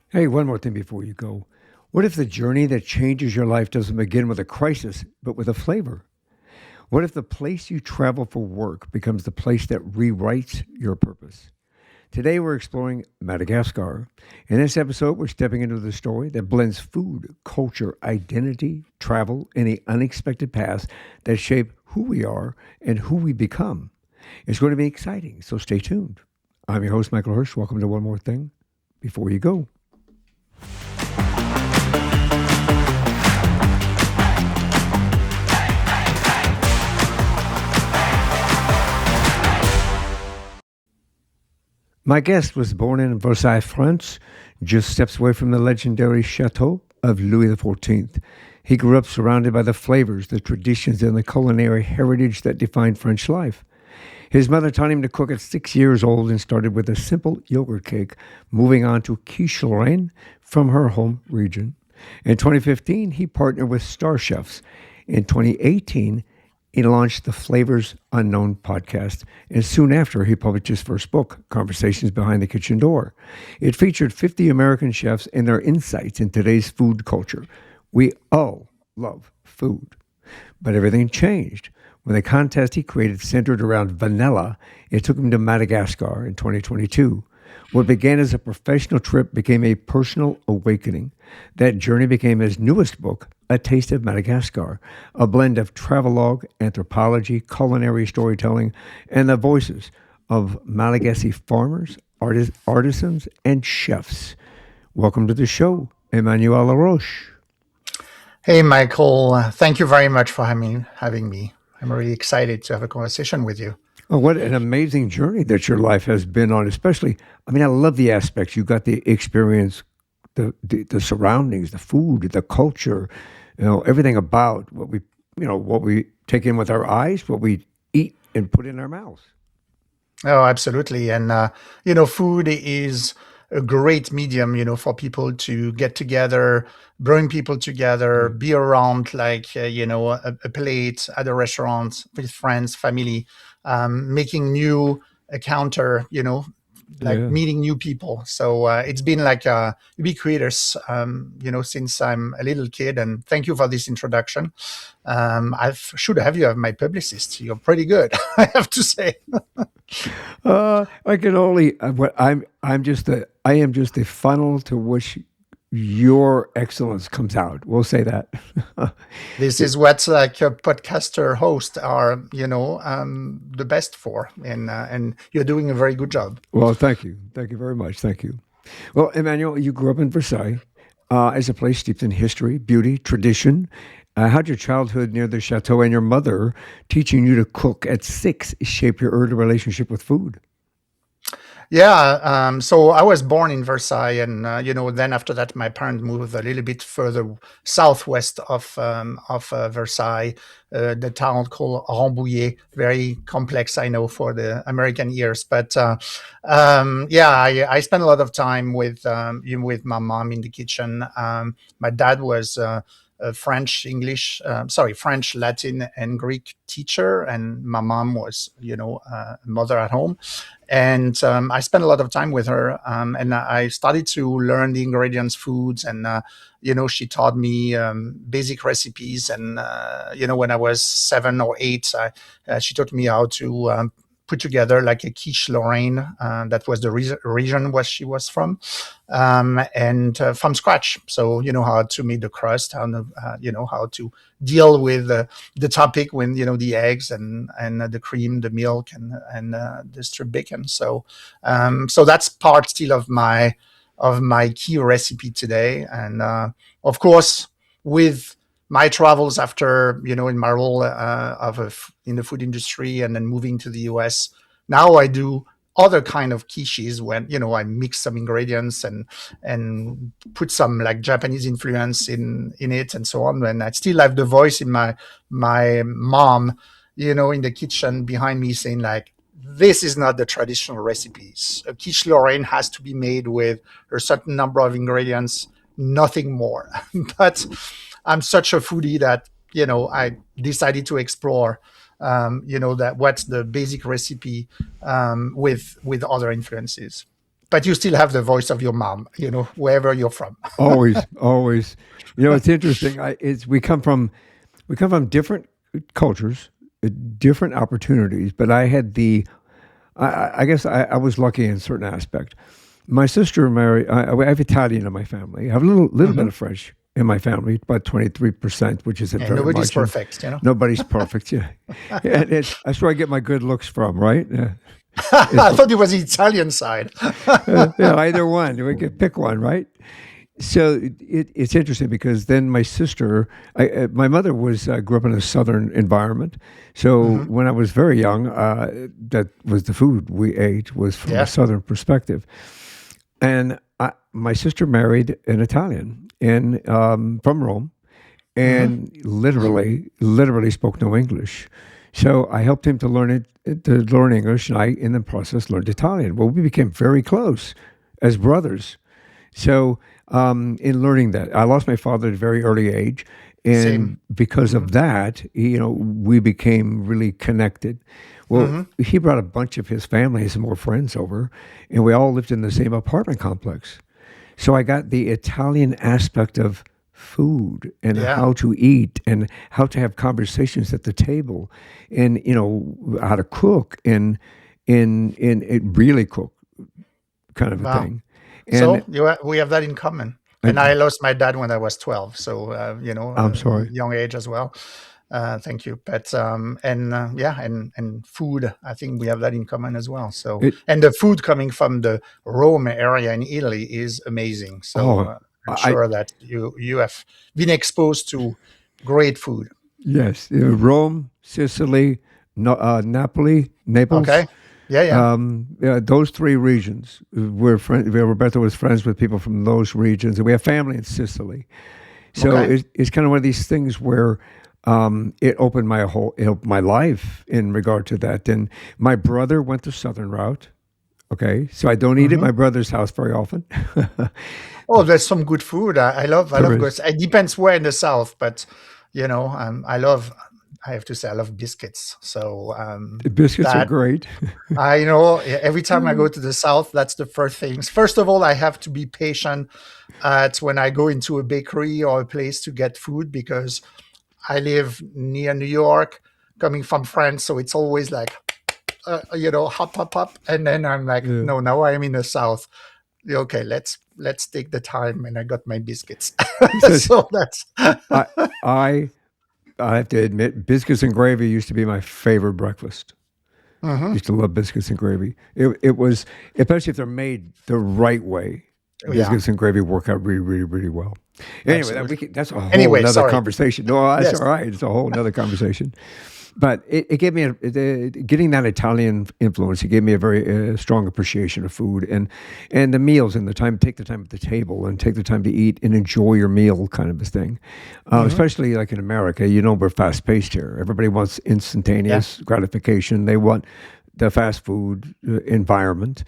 Hey, one more thing before you go. What if the journey that changes your life doesn't begin with a crisis, but with a flavor? What if the place you travel for work becomes the place that rewrites your purpose? Today, we're exploring Madagascar. In this episode, we're stepping into the story that blends food, culture, identity, travel, and the unexpected paths that shape who we are and who we become. It's going to be exciting, so stay tuned. I'm your host, Michael Hirsch. Welcome to One More Thing Before You Go. My guest was born in Versailles, France, just steps away from the legendary chateau of Louis XIV. He grew up surrounded by the flavors, the traditions, and the culinary heritage that defined French life. His mother taught him to cook at 6 years old and started with a simple yogurt cake, moving on to quiche Lorraine from her home region. In 2015, he partnered with star chefs. In 2018, he launched the Flavors Unknown podcast, and soon after, he published his first book, Conversations Behind the Kitchen Door. It featured 50 American chefs and their insights in today's food culture. We all love food, but everything changed. When the contest he created centered around vanilla, it took him to Madagascar in 2022. What began as a professional trip became a personal awakening. That journey became his newest book, A Taste of Madagascar, a blend of travelogue, anthropology, culinary storytelling, and the voices of Malagasy farmers, artisans, and chefs. Welcome to the show, Emmanuel Laroche. Hey, Michael. Thank you very much for having me. I'm really excited to have a conversation with you. Oh, what an amazing journey that your life has been on, especially. I mean, I love the aspects. You got the experience, the surroundings, the food, the culture, everything about what we take in with our eyes, what we eat and put in our mouths. Oh, absolutely. And, food is a great medium, for people to get together, bring people together, Mm. be around like, a plate at a restaurant with friends, family, making new encounter, like Yeah. meeting new people. So it's been like ubiquitous, since I'm a little kid. And thank you for this introduction. I should have you as my publicist. You're pretty good, I have to say. I can only what I am just a funnel to which your excellence comes out. We'll say that. This is what like a podcaster host are, the best for, and you're doing a very good job. Well, thank you very much, thank you. Well, Emmanuel, you grew up in Versailles as a place steeped in history, beauty, tradition. How'd your childhood near the chateau and your mother teaching you to cook at 6 shape your early relationship with food? Yeah, so I was born in Versailles, and then after that, my parents moved a little bit further southwest of Versailles, the town called Rambouillet. Very complex, I know, for the American ears, but yeah, I spent a lot of time with my mom in the kitchen. My dad was. French, English, sorry, French, Latin, and Greek teacher, and my mom was, mother at home, and I spent a lot of time with her, and I started to learn the ingredients, foods, and she taught me basic recipes. And when I was 7 or 8, she taught me how to put together like a quiche Lorraine. That was the region where she was from, and from scratch. So how to make the crust, how to deal with the topic when the eggs and the cream, the milk, and the strip bacon. So that's part still of my key recipe today. And of course, with my travels after in my role in the food industry, and then moving to the US, now I do other kind of quiches when I mix some ingredients and put some like Japanese influence in it and so on. And I still have the voice in my mom, in the kitchen behind me saying like, this is not the traditional recipes. A quiche Lorraine has to be made with a certain number of ingredients, nothing more. But I'm such a foodie that I decided to explore, that what's the basic recipe with other influences. but you still have the voice of your mom, wherever you're from. Always, always. It's interesting. It's we come from different cultures, different opportunities. But I had I guess I was lucky in a certain aspect. My sister married. I have Italian in my family. I have a little bit Hmm. of French in my family, about 23%, which isn't And very nobody's much. And perfect. nobody's perfect. Yeah, that's where I get my good looks from, right? It's I thought it was the Italian side. yeah, either one. We could pick one, right? So it's interesting because then my sister, my mother grew up in a southern environment. So Hmm. when I was very young, that was the food we ate was from a Yeah. southern perspective. And my sister married an Italian and from Rome, Hmm. and literally spoke no English. So I helped him to learn English, and I, in the process, learned Italian. Well, we became very close as brothers. So, in learning that, I lost my father at a very early age, Same. and because Hmm. of that, we became really connected. Well, Hmm. he brought a bunch of his family and some more friends over, and we all lived in the same apartment complex. So I got the Italian aspect of food and Yeah. how to eat and how to have conversations at the table, and how to cook and in it really cook kind of a Wow. thing. So And we have that in common. I, And I lost my dad when I was 12, so I'm sorry. young age as well. Thank you. But and yeah, and food. I think we have that in common as well. So It and the food coming from the Rome area in Italy is amazing. So oh I'm I sure that you have been exposed to great food. yes, Rome, Sicily, no, Napoli, Naples. Okay. Yeah. Yeah. Yeah, those three regions. Roberto was friends with people from those regions, and we have family in Sicily. So Okay. it's kind of one of these things where it opened my life in regard to that. And my brother went the southern route. Okay, so I don't eat at Hmm. my brother's house very often. Oh, there's some good food. I There love is. good. It depends where in the south, but I love. I have to say, I love biscuits. So Biscuits are that great. I know every time I go to the south, that's the first things. First of all, I have to be patient at when I go into a bakery or a place to get food because I live near New York, coming from France, so it's always like hop, hop, hop, and then I'm like, Yeah. no, now I'm in the south. Okay, let's take the time, and I got my biscuits. Because So that's I I I have to admit, biscuits and gravy used to be my favorite breakfast. Mhm. Used to love biscuits and gravy. It was, especially if they're made the right way. Yeah, Biscuits and gravy work out really, really, really well. Anyway, absolutely. that's a whole Anyway, nother sorry. conversation. No, that's Yes. all right. It's a whole nother conversation. But it gave me getting that Italian influence. It gave me a very strong appreciation of food and the meals and the time. Take the time at the table and take the time to eat and enjoy your meal, kind of a thing. Hmm. Especially like in America, we're fast paced here. Everybody wants Yeah. instantaneous gratification. They want the fast food environment.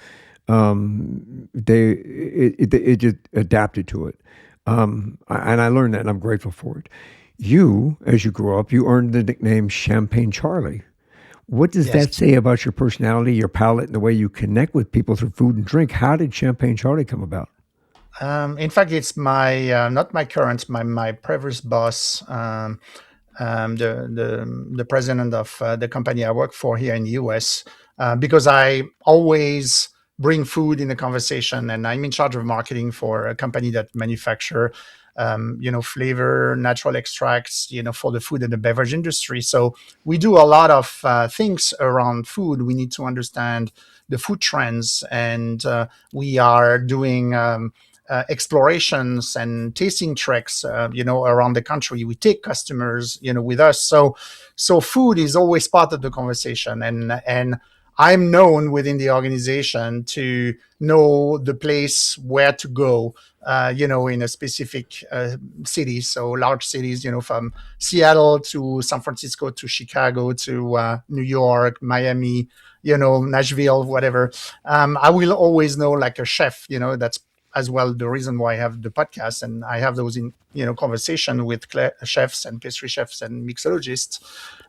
It just adapted to it, and I learned that, and I'm grateful for it. You, as you grew up, you earned the nickname Champagne Charlie. What does Yes. that say about your personality, your palate, and the way you connect with people through food and drink? How did Champagne Charlie come about? In fact, it's my not my current, my previous boss, the president of the company I work for here in the US, because I always bring food in the conversation, and I'm in charge of marketing for a company that manufacture, flavor, natural extracts, for the food and the beverage industry. So we do a lot of things around food. We need to understand the food trends, and we are doing. Explorations and tasting treks, around the country. We take customers, with us. So food is always part of the conversation, and I'm known within the organization to know the place where to go, in a specific city. So large cities, from Seattle to San Francisco to Chicago to New York, Miami, Nashville, whatever. I will always know like a chef, that's as well the reason why I have the podcast, and I have those in conversation with chefs and pastry chefs and mixologists.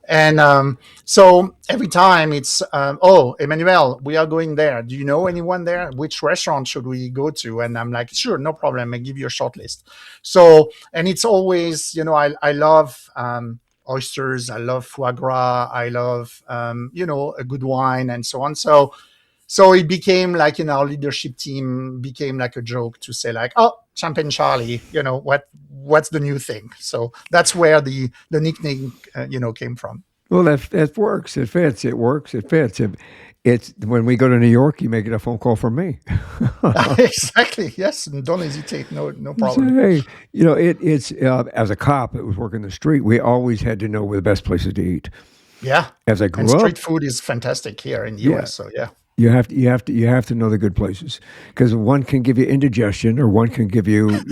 And so every time it's, oh, Emmanuel, we are going there. Do you know anyone there? Which restaurant should we go to? And I'm like, sure, no problem. I give you a short list. So, and it's always, I love oysters. I love foie gras. I love, a good wine and so on. So it became like in our leadership team became like a joke to say like, oh, Champagne Charlie, what's the new thing? So that's where the nickname came from. Well, that works. It fits. It works. It fits. It's when we go to New York, you make it a phone call from me. Exactly. Yes, and don't hesitate. No You say, problem. hey, it's as a cop that was working the street, we always had to know where the best places to eat. Yeah, As I and grew street up, food is fantastic here in the yeah, US. So yeah. you have to know the good places because one can give you indigestion, or one can give you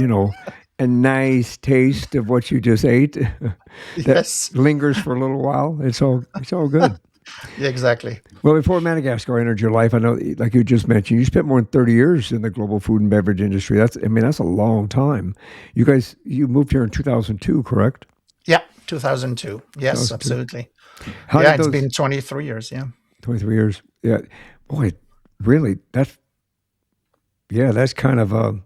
a nice taste of what you just ate that Yes. lingers for a little while. It's all good. Yeah, exactly. Well, before Madagascar entered your life, I know, like you just mentioned, you spent more than 30 years in the global food and beverage industry. That's a long time. You moved here in 2002, correct? Yeah, 2002. Yes, 2002. absolutely. How Yeah, did it's those been 23 years. Yeah. 23 years? Yeah. Boy, really, that's kind of,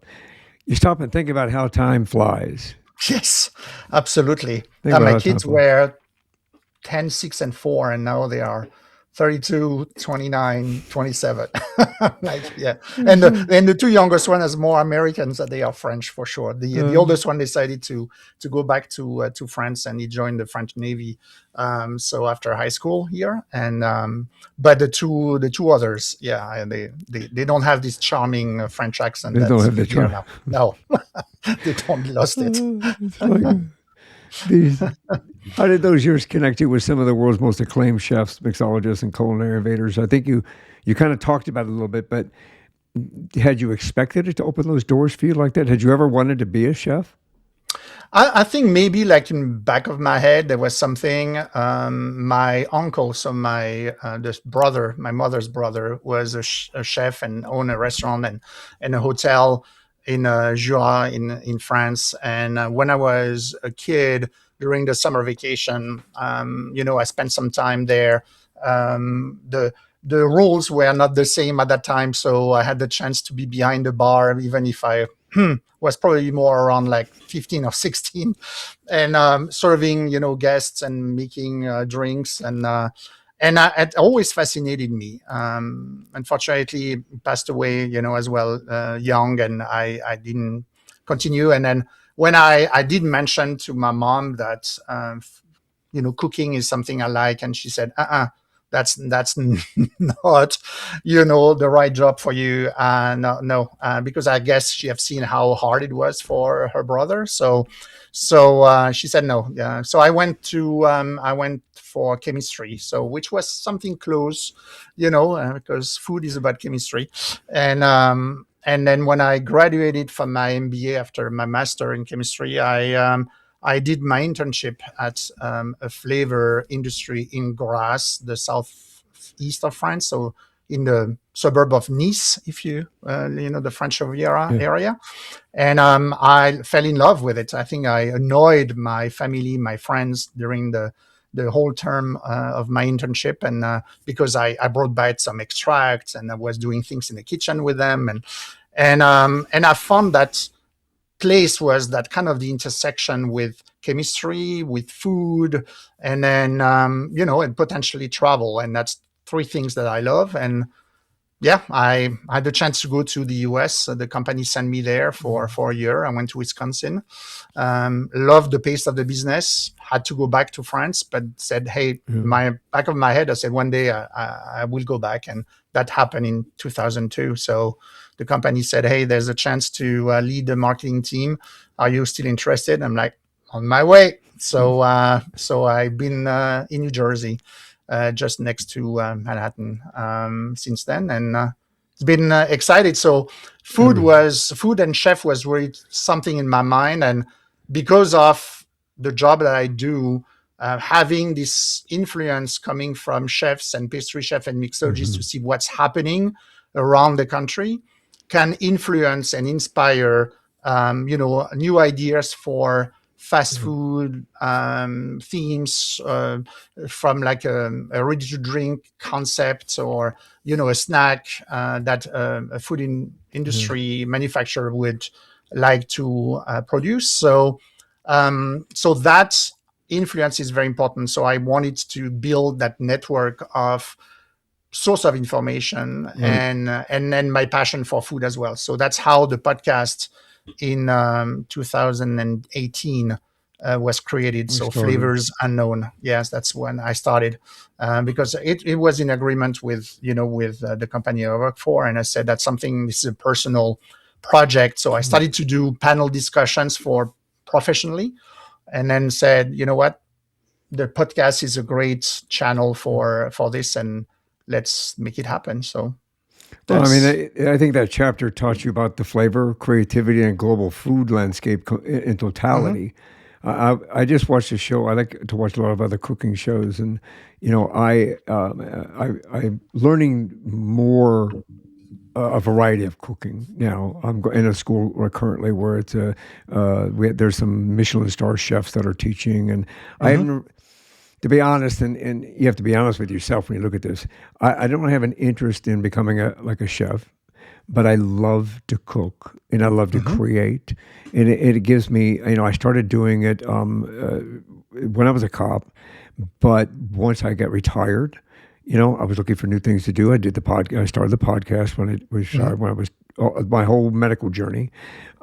you stop and think about how time flies. Yes, absolutely. Think about My how time kids flies. were 10, 6, and 4, and now they are 32, 29, 27. Like, yeah. And the two youngest one is more Americans than they are French for sure. The Uh, oldest one decided to go back to France, and he joined the French Navy. So after high school here, and but the two others, yeah, and they don't have this charming French accent they don't that have the you hear try. now. No, they don't lost it. It's like these. How did those years connect you with some of the world's most acclaimed chefs, mixologists, and culinary innovators? I think you kind of talked about it a little bit, but had you expected it to open those doors for you like that? Had you ever wanted to be a chef? I think maybe like in the back of my head there was something. My uncle, so this brother, my mother's brother, was a chef and owned a restaurant and a hotel in Jura in France. And when I was a kid during the summer vacation, I spent some time there. The rules were not the same at that time, so I had the chance to be behind the bar, even if I was probably more around like 15 or 16, and serving guests and making drinks, and it always fascinated me. Unfortunately he passed away as well, young, and I didn't continue. And then when I did mention to my mom that cooking is something I like, and she said, that's not the right job for you. No, no, because I guess she have seen how hard it was for her brother. So she said no. Yeah. So I went for chemistry, so which was something close, because food is about chemistry. And then when I graduated from my MBA after my master in chemistry, I did my internship at a flavor industry in Grasse, the southeast of France, so in the suburb of Nice, if the French Riviera Yeah. area. And I fell in love with it. I think I annoyed my family, my friends during the whole term of my internship, and because I brought back some extracts and I was doing things in the kitchen with them, and I found that place was that kind of the intersection with chemistry, with food, and then and potentially travel, and that's three things that I love. And yeah, I had the chance to go to the US. The company sent me there for a year. I went to Wisconsin. Loved the pace of the business. Had to go back to France, but said, hey, Yeah. my back of my head, I said one day I will go back, and that happened in 2002. So the company said, hey, there's a chance to lead the marketing team. Are you still interested? I'm like, on my way. So I've been in New Jersey, just next to Manhattan, since then, and it's been excited. So Every- food and chef was really something in my mind, and because of the job that I do, having this influence coming from chefs and pastry chef and mixologists to mhm. see what's happening around the country can influence and inspire, new ideas for fast Mhm. food themes, from like a ready to drink concept, or a snack that a Yeah. industry manufacturer would like to produce. So that influence is very important. So I wanted to build that network of source of information, Right. and then my passion for food as well. So that's how the podcast in 2018 was created. We So started. Flavors Unknown. Yes, that's when I started, because it was in agreement with the company I work for, and I said that's something. This is a personal project. So I Mhm. started to do panel discussions for professionally, and then said, you know what, the podcast is a great channel for this, and let's make it happen. So Well, I mean, that's I think that chapter taught you about the flavor, creativity, and global food landscape in mhm, totality. I just watched a show. I like to watch a lot of other cooking shows, and I'm learning more a variety of cooking now. In a school currently where there's some Michelin star chefs that are teaching, and I mhm, haven't, to be honest, and you have to be honest with yourself when you look at this. I don't have an interest in becoming a chef, but I love to cook and I love to mhm. create, and it gives me. I started doing it when I was a cop, but once I got retired, I was looking for new things to do. I did the podcast. I started the podcast Mhm. when I was my whole medical journey.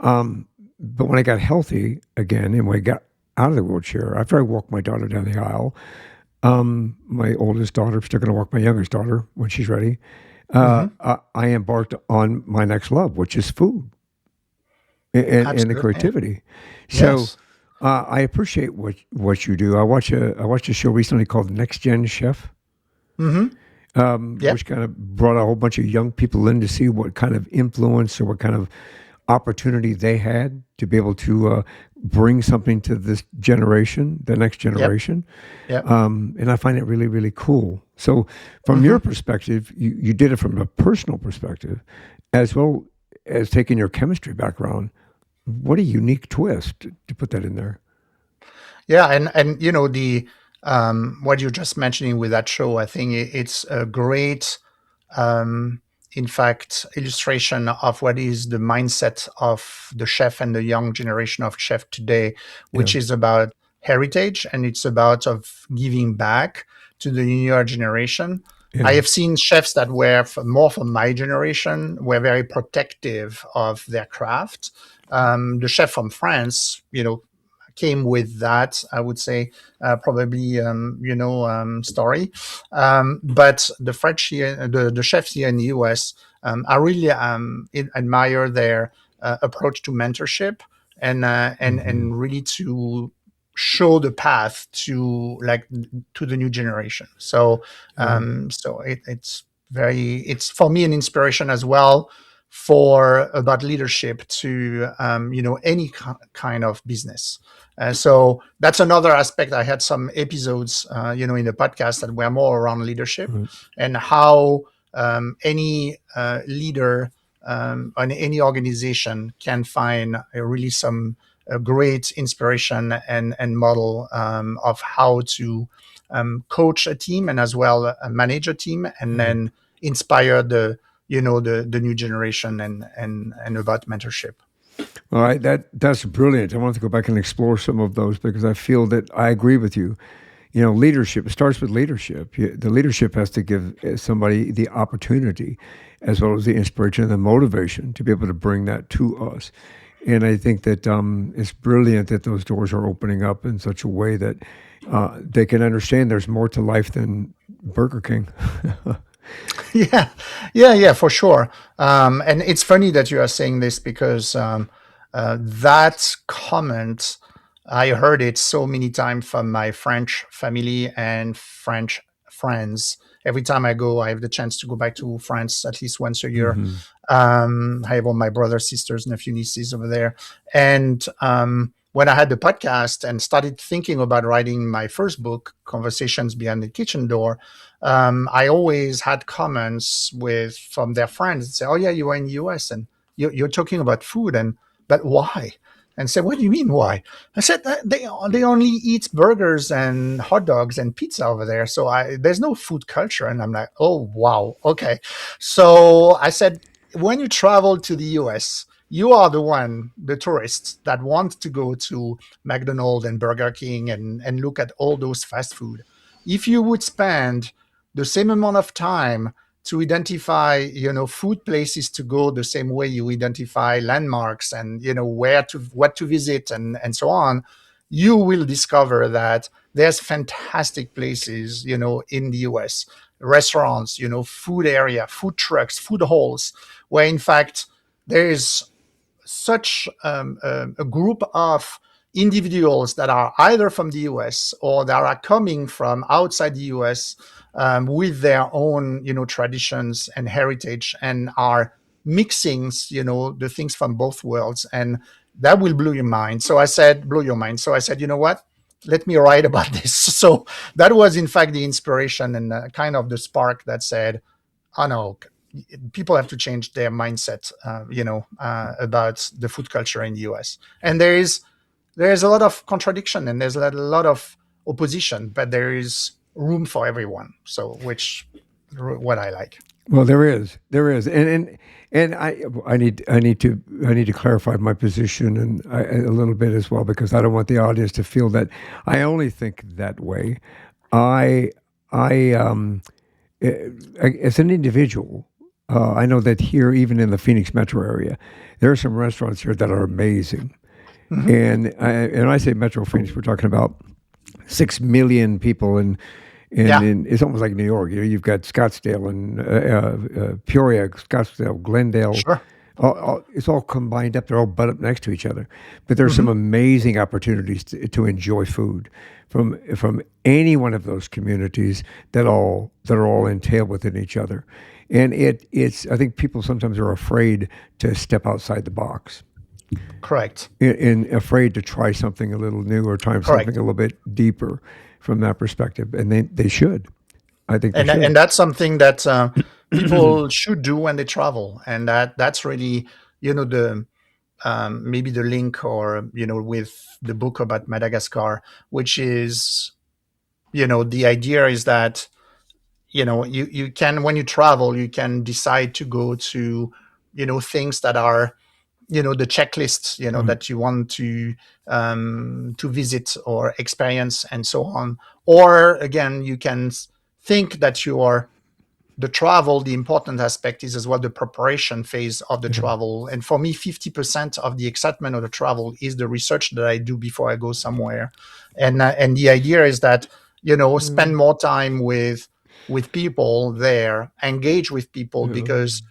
But when I got healthy again, and when I got out of the wheelchair, after I walked my daughter down the aisle, my oldest daughter, still going to walk my youngest daughter when she's ready. Mhm. I embarked on my next love, which is food and the Absolutely. creativity. So Yes. I appreciate what you do. I watched a show recently called Next Gen Chef, Mhm. Yeah. which kind of brought a whole bunch of young people in to see what kind of influence or what kind of opportunity they had to be able to bring something to this generation, the next Yep. generation. Yep. And I find it really, really cool. So, from your Mhm. perspective, you did it from a personal perspective, as well as taking your chemistry background. What a unique twist to put that in there. Yeah, and the what you're just mentioning with that show, I think it's a great, um, in fact, illustration of what is the mindset of the chef and the young generation of chef today, Yeah, which is about heritage, and it's about of giving back to the newer generation. I yeah, have seen chefs that were more from my generation were very protective of their craft. The chef from France, came with that, I would say, probably, story. But the French here, the chefs here in the US, I really admire their approach to mentorship, hmm, and really to show the path to the new generation. yeah, It's for me an inspiration as well for about leadership to any kind of business. So that's another aspect. I had some episodes, in the podcast that were more around leadership, right, and how any leader on any organization can find really some great inspiration and model of how to coach a team, and as well manage a team, and yeah. then inspire the new generation, and about mentorship. All right, that's brilliant. I want to go back and explore some of those because I feel that I agree with you. Leadership, it starts with leadership. The leadership has to give somebody the opportunity as well as the inspiration and the motivation to be able to bring that to us. And I think that it's brilliant that those doors are opening up in such a way that they can understand there's more to life than Burger King. Yeah, yeah, for sure. And it's funny that you are saying this, because that comment, I heard it so many times from my French family and French friends. Every time I go, I have the chance to go back to France at least once a year. Hmm. I have all my brothers, sisters, nephew, nieces over there. And when I had the podcast and started thinking about writing my first book, Conversations Behind the Kitchen Door, I always had comments from their friends and say, "Oh yeah, you were in the U.S. and you're talking about food, and but why? And said, what do you mean why? I said, they only eat burgers and hot dogs and pizza over there, so there's no food culture. And I'm like, oh wow, okay. So I said, when you travel to the US, you are the tourists that want to go to McDonald's and Burger King and look at all those fast food. If you would spend the same amount of time to identify, food places to go the same way you identify landmarks and, what to visit and so on, you will discover that there's fantastic places, in the US, restaurants, food area, food trucks, food halls, where in fact there is such a group of individuals that are either from the US or that are coming from outside the US, with their own, traditions and heritage, and are mixing, the things from both worlds. And that will blow your mind. So I said, blow your mind. So I said, you know what? Let me write about this. So that was, in fact, the inspiration and kind of the spark that said, oh no, people have to change their mindset, about the food culture in the US. And there is a lot of contradiction and there's a lot of opposition, but there is room for everyone. So, which what I like. Well, there is, and I need to clarify my position a little bit as well, because I don't want the audience to feel that I only think that way. I I as an individual, I know that here, even in the Phoenix metro area, there are some restaurants here that are amazing. Hmm. And I say Metro Phoenix, we're talking about 6 million people, and Yeah, in, it's almost like New York. You've got Scottsdale and Peoria, Scottsdale, Glendale. sure. It's all combined up. They're all butt up next to each other. But there's some Hmm. amazing opportunities to enjoy food from any one of those communities that are all entailed within each other. And it's I think people sometimes are afraid to step outside the box, Correct. and afraid to try something a little new or try something Correct. a little bit deeper from that perspective. And they should. I think they And should. that's something that people should do when they travel, and that's really, the maybe the link, or with the book about Madagascar, which is, the idea is that, you can, when you travel, you can decide to go to, things that are, the checklists, Right. that you want to visit or experience and so on. Or again, you can think that you are the travel, the important aspect is as well the preparation phase of the Yeah. travel. And for me, 50% of the excitement of the travel is the research that I do before I go somewhere. And the idea is that, spend more time with people there, engage with people, Yeah. because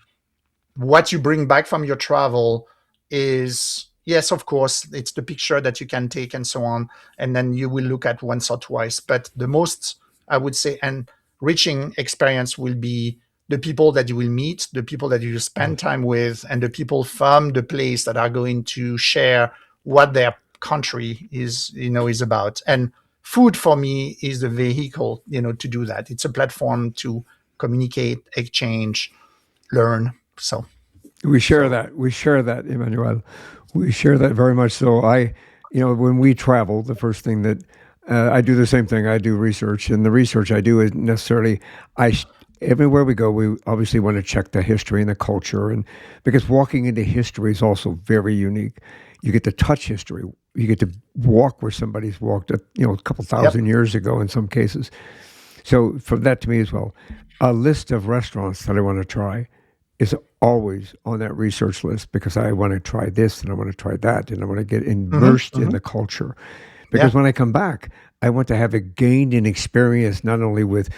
what you bring back from your travel is, yes, of course, it's the picture that you can take and so on, and then you will look at once or twice. But the most, I would say, enriching experience will be the people that you will meet, the people that you spend time with, and the people from the place that are going to share what their country is about. And food for me is the vehicle, to do that. It's a platform to communicate, exchange, learn. So We share so that. We share that, Emmanuel. We share that very much so. When we travel, the first thing that I do the same thing. I do research, and the research I do is necessarily I. Everywhere we go, we obviously want to check the history and the culture, and because walking into history is also very unique. You get to touch history. You get to walk where somebody's walked, a couple yep. thousand years ago in some cases. So for that to me as well, a list of restaurants that I want to try is always on that research list, because I want to try this and I want to try that and I want to get Hmm. immersed in Hmm. the culture. Because Yeah. when I come back, I want to have it gained an experience not only with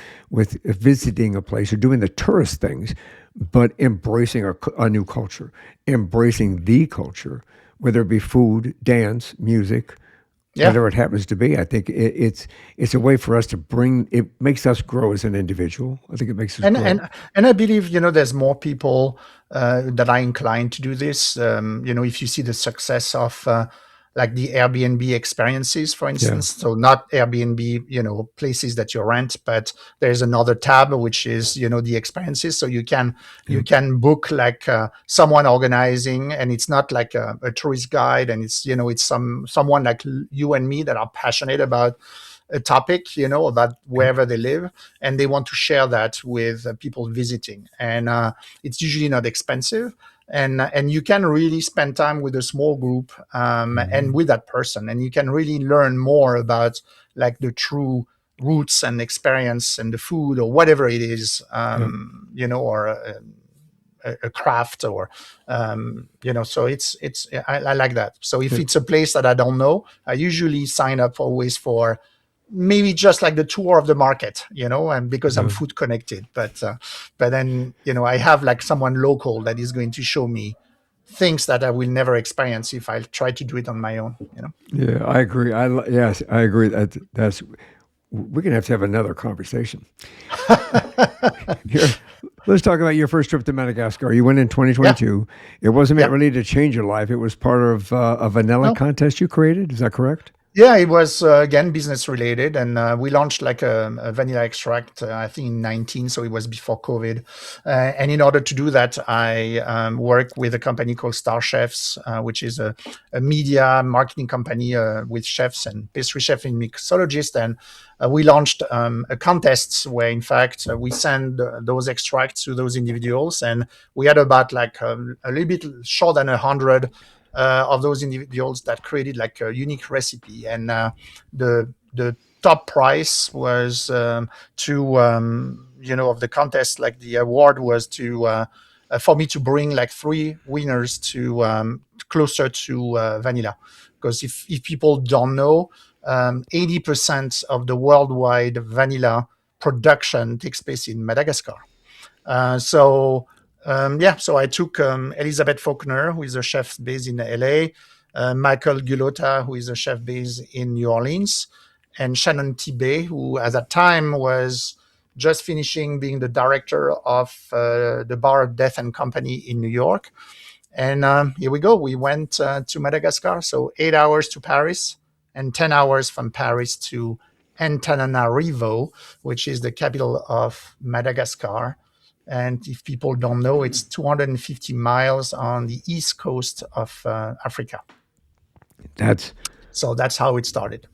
visiting a place or doing the tourist things, but embracing a new culture, embracing the culture, whether it be food, dance, music, Yeah. whatever it happens to be. I think it's a way for us to bring. It makes us grow as an individual. I think it makes us and grow. and and I believe, there's more people that are inclined to do this. If you see the success of like the Airbnb experiences, for Yeah. instance. So not Airbnb, places that you rent, but there's another tab which is, the experiences. So Yeah. you can book like someone organizing, and it's not like a tourist guide, and it's someone like you and me that are passionate about a topic, about Yeah. wherever they live, and they want to share that with people visiting. And it's usually not expensive, and you can really spend time with a small group, and Mhm. with that person, and you can really learn more about like the true roots and experience and the food or whatever it is, Yeah. or a craft, or so I like that. So if Yeah. it's a place that I don't know, I usually sign up always for maybe just like the tour of the market, and because I'm Yeah. food connected. But then I have like someone local that is going to show me things that I will never experience if I try to do it on my own. Yeah, I agree. Yes, I agree. That's we're gonna have to have another conversation. Here, let's talk about your first trip to Madagascar. You went in Yeah. 2022. It wasn't meant Yeah. really to change your life. It was part of a vanilla No. contest you created. Is that correct? Yeah, it was again business related, and we launched like a vanilla extract. I think in 19, so it was before COVID. And in order to do that, I work with a company called Star Chefs, which is a media marketing company with chefs and pastry chef and mixologists. And we launched a contest where, in fact, we send those extracts to those individuals, and we had about like a little bit short than 100 of those individuals that created like a unique recipe. And the top prize was of the contest, like the award was to for me to bring like three winners to closer to vanilla. Because if people don't know, 80% of the worldwide vanilla production takes place in Madagascar. So I took Elizabeth Faulkner, who is a chef based in LA, Michael Gulota, who is a chef based in New Orleans, and Shannon Tibet, who at that time was just finishing being the director of the Bar of Death and Company in New York. And here we go. We went to Madagascar, so 8 hours to Paris and 10 hours from Paris to Antananarivo, which is the capital of Madagascar. And if people don't know, it's 250 miles on the east coast of Africa. That's So that's how it started.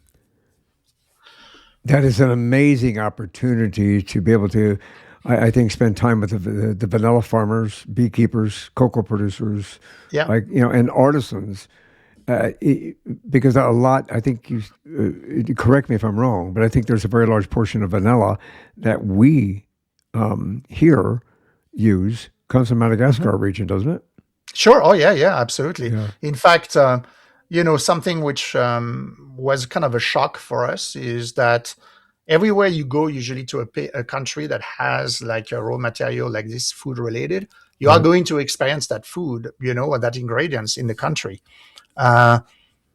that is an amazing opportunity to be able to, I think, spend time with the vanilla farmers, beekeepers, cocoa producers, Yeah. like and artisans. Because a lot, I think correct me if I'm wrong, but I think there's a very large portion of vanilla that we here use comes from Mhm. Madagascar region, doesn't it? Sure. Oh, yeah, yeah, absolutely. Yeah. In fact, something which was kind of a shock for us is that everywhere you go, usually to a country that has like a raw material like this food related, you are Right. going to experience that food, or that ingredients in the country. Uh,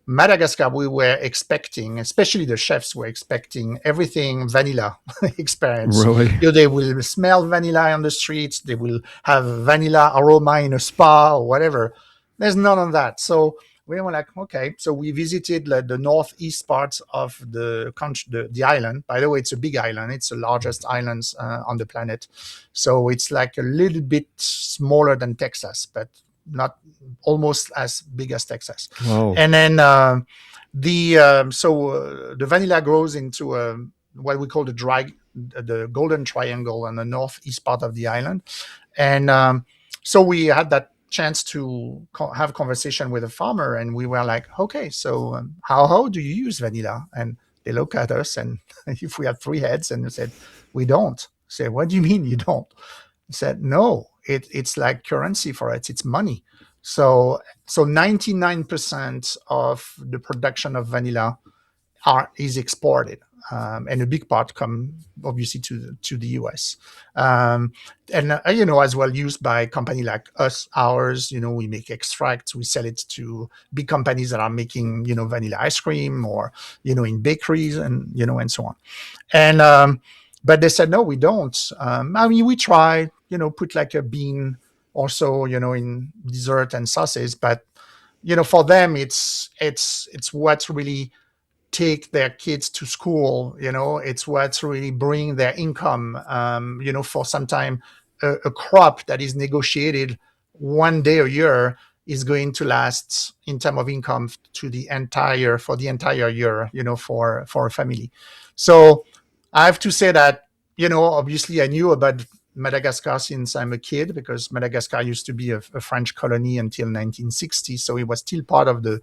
Madagascar, we were expecting, especially the chefs were expecting everything vanilla experience. Really? They will smell vanilla on the streets, they will have vanilla aroma in a spa or whatever. There's none of that. So we were like, okay. So we visited like the northeast parts of the country, the island. By the way, it's a big island. It's the largest island on the planet. So it's like a little bit smaller than Texas, but not almost as big as Texas. Wow. And then the vanilla grows into what we call the golden triangle on the northeast part of the island. And so we had that chance to have a conversation with a farmer, and we were like, okay, so how do you use vanilla? And they look at us, and if we have three heads, and they said, we don't. I said, what do you mean you don't? I said, no, it's like currency for us. It's money. So 99% of the production of vanilla is exported, and a big part come obviously to the US, and as well used by company like us, ours. We make extracts, we sell it to big companies that are making vanilla ice cream, or in bakeries, and so on. And but they said, no, we don't. I mean, we try, put like a bean also, in dessert and sauces, but for them, it's it's what really take their kids to school. It's what's really bring their income. For some time, a crop that is negotiated one day a year is going to last in terms of income for the entire year. For a family. So I have to say that obviously I knew about Madagascar since I'm a kid, because Madagascar used to be a French colony until 1960, so it was still part of the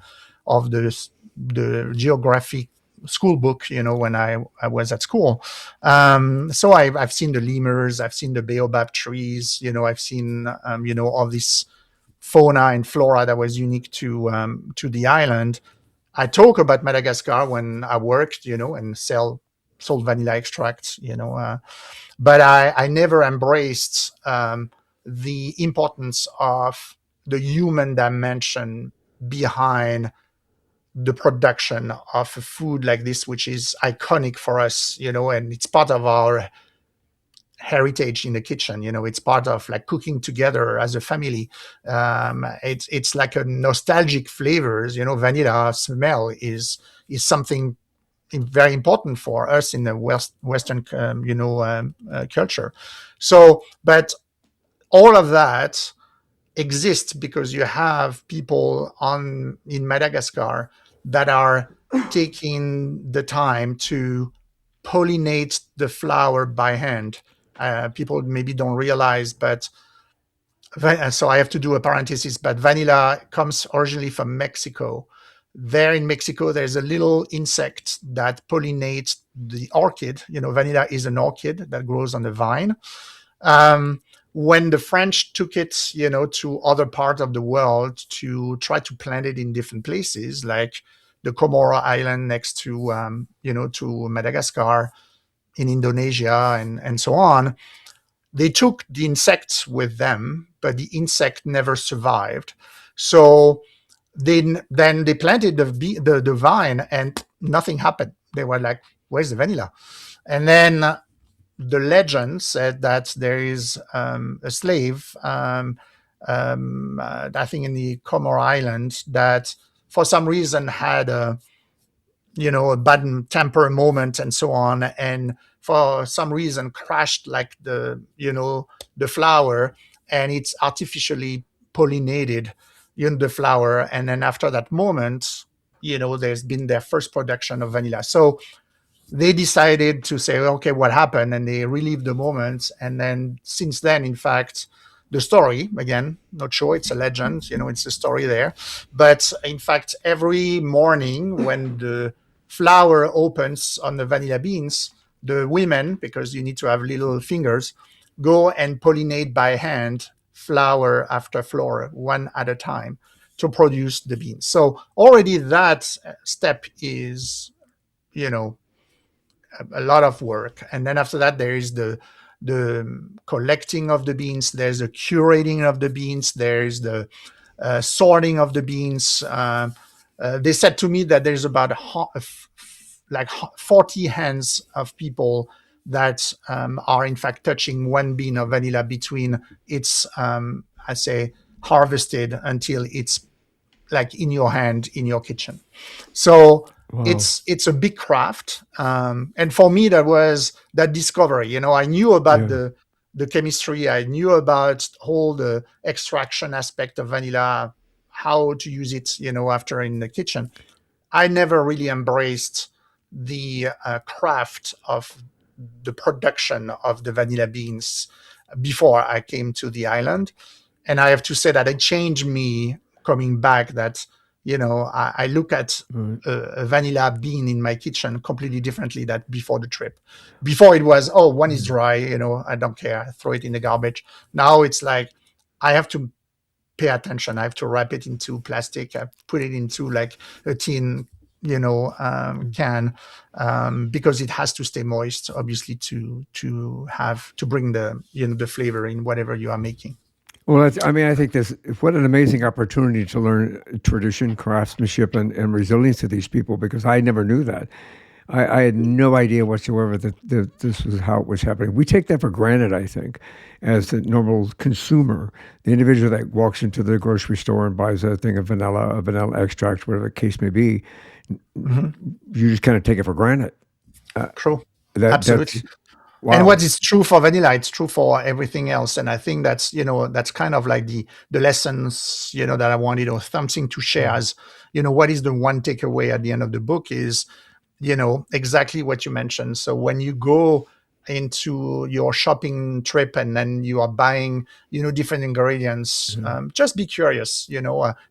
geographic school book, when I was at school. So I've seen the lemurs, I've seen the baobab trees, I've seen, all this fauna and flora that was unique to the island. I talk about Madagascar when I worked, and sold vanilla extracts, but I never embraced the importance of the human dimension behind the production of a food like this, which is iconic for us, and it's part of our heritage in the kitchen. It's part of like cooking together as a family. It's like a nostalgic flavors. Vanilla smell is something very important for us in the Western, culture. So, but all of that exists because you have people in Madagascar that are taking the time to pollinate the flower by hand. People maybe don't realize, but so I have to do a parenthesis. But vanilla comes originally from Mexico. There in Mexico, there's a little insect that pollinates the orchid. Vanilla is an orchid that grows on the vine. um, when the French took it, to other parts of the world to try to plant it in different places, like the Comoro Island next to, to Madagascar, in Indonesia, and so on, they took the insects with them, but the insect never survived. So then they planted the vine, and nothing happened. They were like, "Where's the vanilla?" And then the legend said that there is a slave, I think in the Comoro Islands, that for some reason had a bad temper moment and so on, and for some reason crashed like the flower, and it's artificially pollinated the flower, and then after that moment, there's been their first production of vanilla. So they decided to say, okay, what happened? And they relived the moments. And then since then, in fact, the story, again, not sure, it's a legend, it's a story there. But in fact, every morning when the flower opens on the vanilla beans, the women, because you need to have little fingers, go and pollinate by hand, flower after flower, one at a time, to produce the beans. So already that step is, you know, a lot of work. And then after that, there is the collecting of the beans, there's the curating of the beans, there's the sorting of the beans. They said to me that there's about like 40 hands of people that are in fact touching one bean of vanilla between it's I say harvested until it's like in your hand in your kitchen. So Wow. it's a big craft, and for me that was that discovery. I knew about Yeah. the chemistry, I knew about all the extraction aspect of vanilla, how to use it, after in the kitchen. I never really embraced the craft of the production of the vanilla beans before I came to the island. And I have to say that it changed me coming back, that I look at Right. a vanilla bean in my kitchen completely differently than before the trip. Before it was, oh, one is Mm. dry, I don't care, I throw it in the garbage. Now it's like I have to pay attention. I have to wrap it into plastic. I put it into like a tin, can, because it has to stay moist, obviously, to bring the flavor in whatever you are making. Well, I mean, I think this, what an amazing opportunity to learn tradition, craftsmanship, and resilience of these people, because I never knew that. I had no idea whatsoever that this was how it was happening. We take that for granted, I think, as the normal consumer, the individual that walks into the grocery store and buys a thing of vanilla, a vanilla extract, whatever the case may be. Mhm. You just kind of take it for granted. Uh, True. that's Absolutely. And wow. what is true for vanilla, it's true for everything else. And I think that's, that's kind of like the lessons, that I wanted, or something to share Mhm, as, what is the one takeaway at the end of the book is, exactly what you mentioned. So when you go into your shopping trip and then you are buying, different ingredients, mhm, just be curious,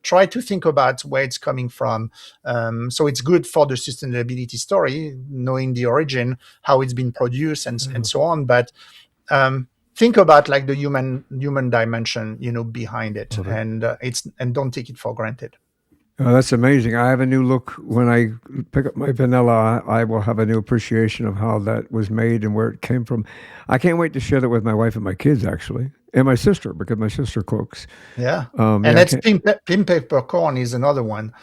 try to think about where it's coming from. So it's good for the sustainability story, knowing the origin, how it's been produced, and mhm. so on. But think about like the human dimension, behind it, Love it. and don't take it for granted. That's amazing. I have a new look when I pick up my vanilla. I will have a new appreciation of how that was made and where it came from. I can't wait to share that with my wife and my kids, actually, and my sister because my sister cooks. Yeah. And Yeah, I that's can't. pink peppercorn is another one,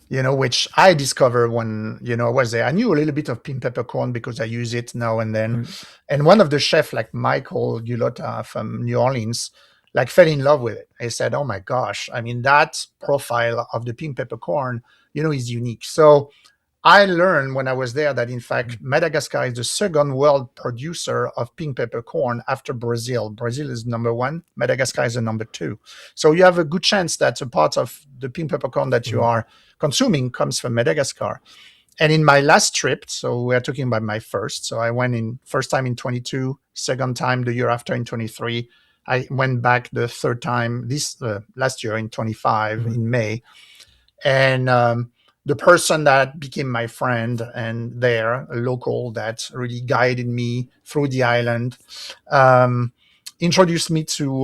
which I discovered when, I was there. I knew a little bit of pink peppercorn because I use it now and then. Right. And one of the chefs, like Michael Gulota from New Orleans, like fell in love with it. I said, oh my gosh, I mean, that profile of the pink peppercorn, is unique. So I learned when I was there that in fact Madagascar is the second world producer of pink peppercorn after Brazil. Brazil is number one, Madagascar is the number two. So you have a good chance that a part of the pink peppercorn that you Mhm, are consuming comes from Madagascar. And in my last trip, so we're talking about my first. So I went in first time in 22, second time the year after in 23. I went back the third time this last year in 25 mhm, in May, and the person that became my friend and there, a local that really guided me through the island, um, introduced me to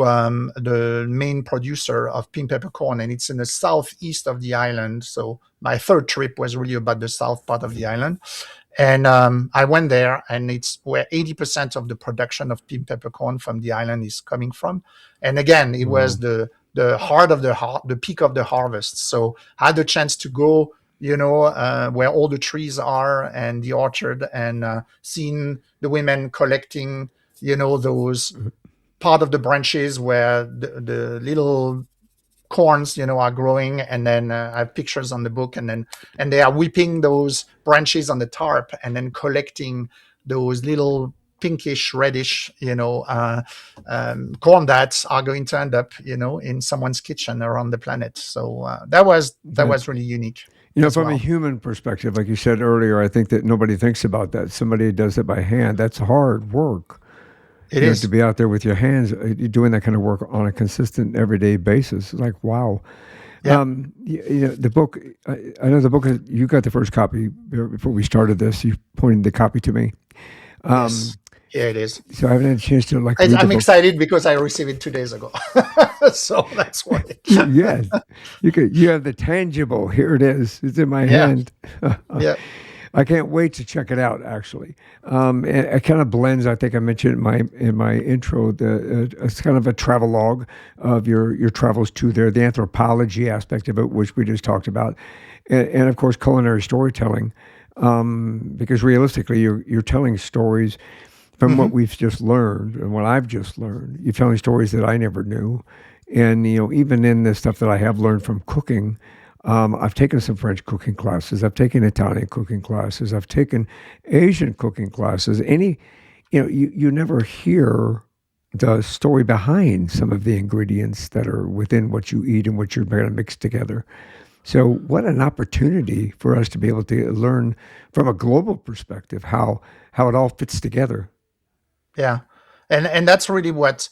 the main producer of pink peppercorn, and it's in the southeast of the island. So my third trip was really about the south part of the island, and I went there, and it's where 80% of the production of pink peppercorn from the island is coming from. And again, it was wow. the heart of the peak of the harvest. So I had the chance to go, where all the trees are and the orchard, and seeing the women collecting, those Mhm, part of the branches where the little corns, are growing. And then I have pictures on the book, and they are whipping those branches on the tarp and then collecting those little pinkish reddish, corn that are going to end up, in someone's kitchen around the planet. So that was That's really unique as from a well. human perspective, like you said earlier, I think that nobody thinks about that. Somebody does it by hand. That's hard work. It To is. be out there with your hands, you're doing that kind of work on a consistent, everyday basis. It's like wow. Yeah. The book. I know the book. You got the first copy before we started this. You pointed the copy to me. Yes. Um, Yeah, it is. so I haven't had a chance to like read the I'm book. excited because I received it 2 days ago. So that's why. Yes, you could. You have the tangible. Here it is. It's in my Yeah. hand. Yeah. I can't wait to check it out. Actually, and it kind of blends. I think I mentioned in my intro. It's kind of a travel log of your travels to there. The anthropology aspect of it, which we just talked about, and of course culinary storytelling. Because realistically, you're telling stories from what Hmm. we've just learned and what I've just learned. You're telling stories that I never knew, and even in the stuff that I have learned from cooking. I've taken some French cooking classes. I've taken Italian cooking classes. I've taken Asian cooking classes. You never hear the story behind some of the ingredients that are within what you eat and what you're going to mix together. So, what an opportunity for us to be able to learn from a global perspective how it all fits together. Yeah. And that's really what,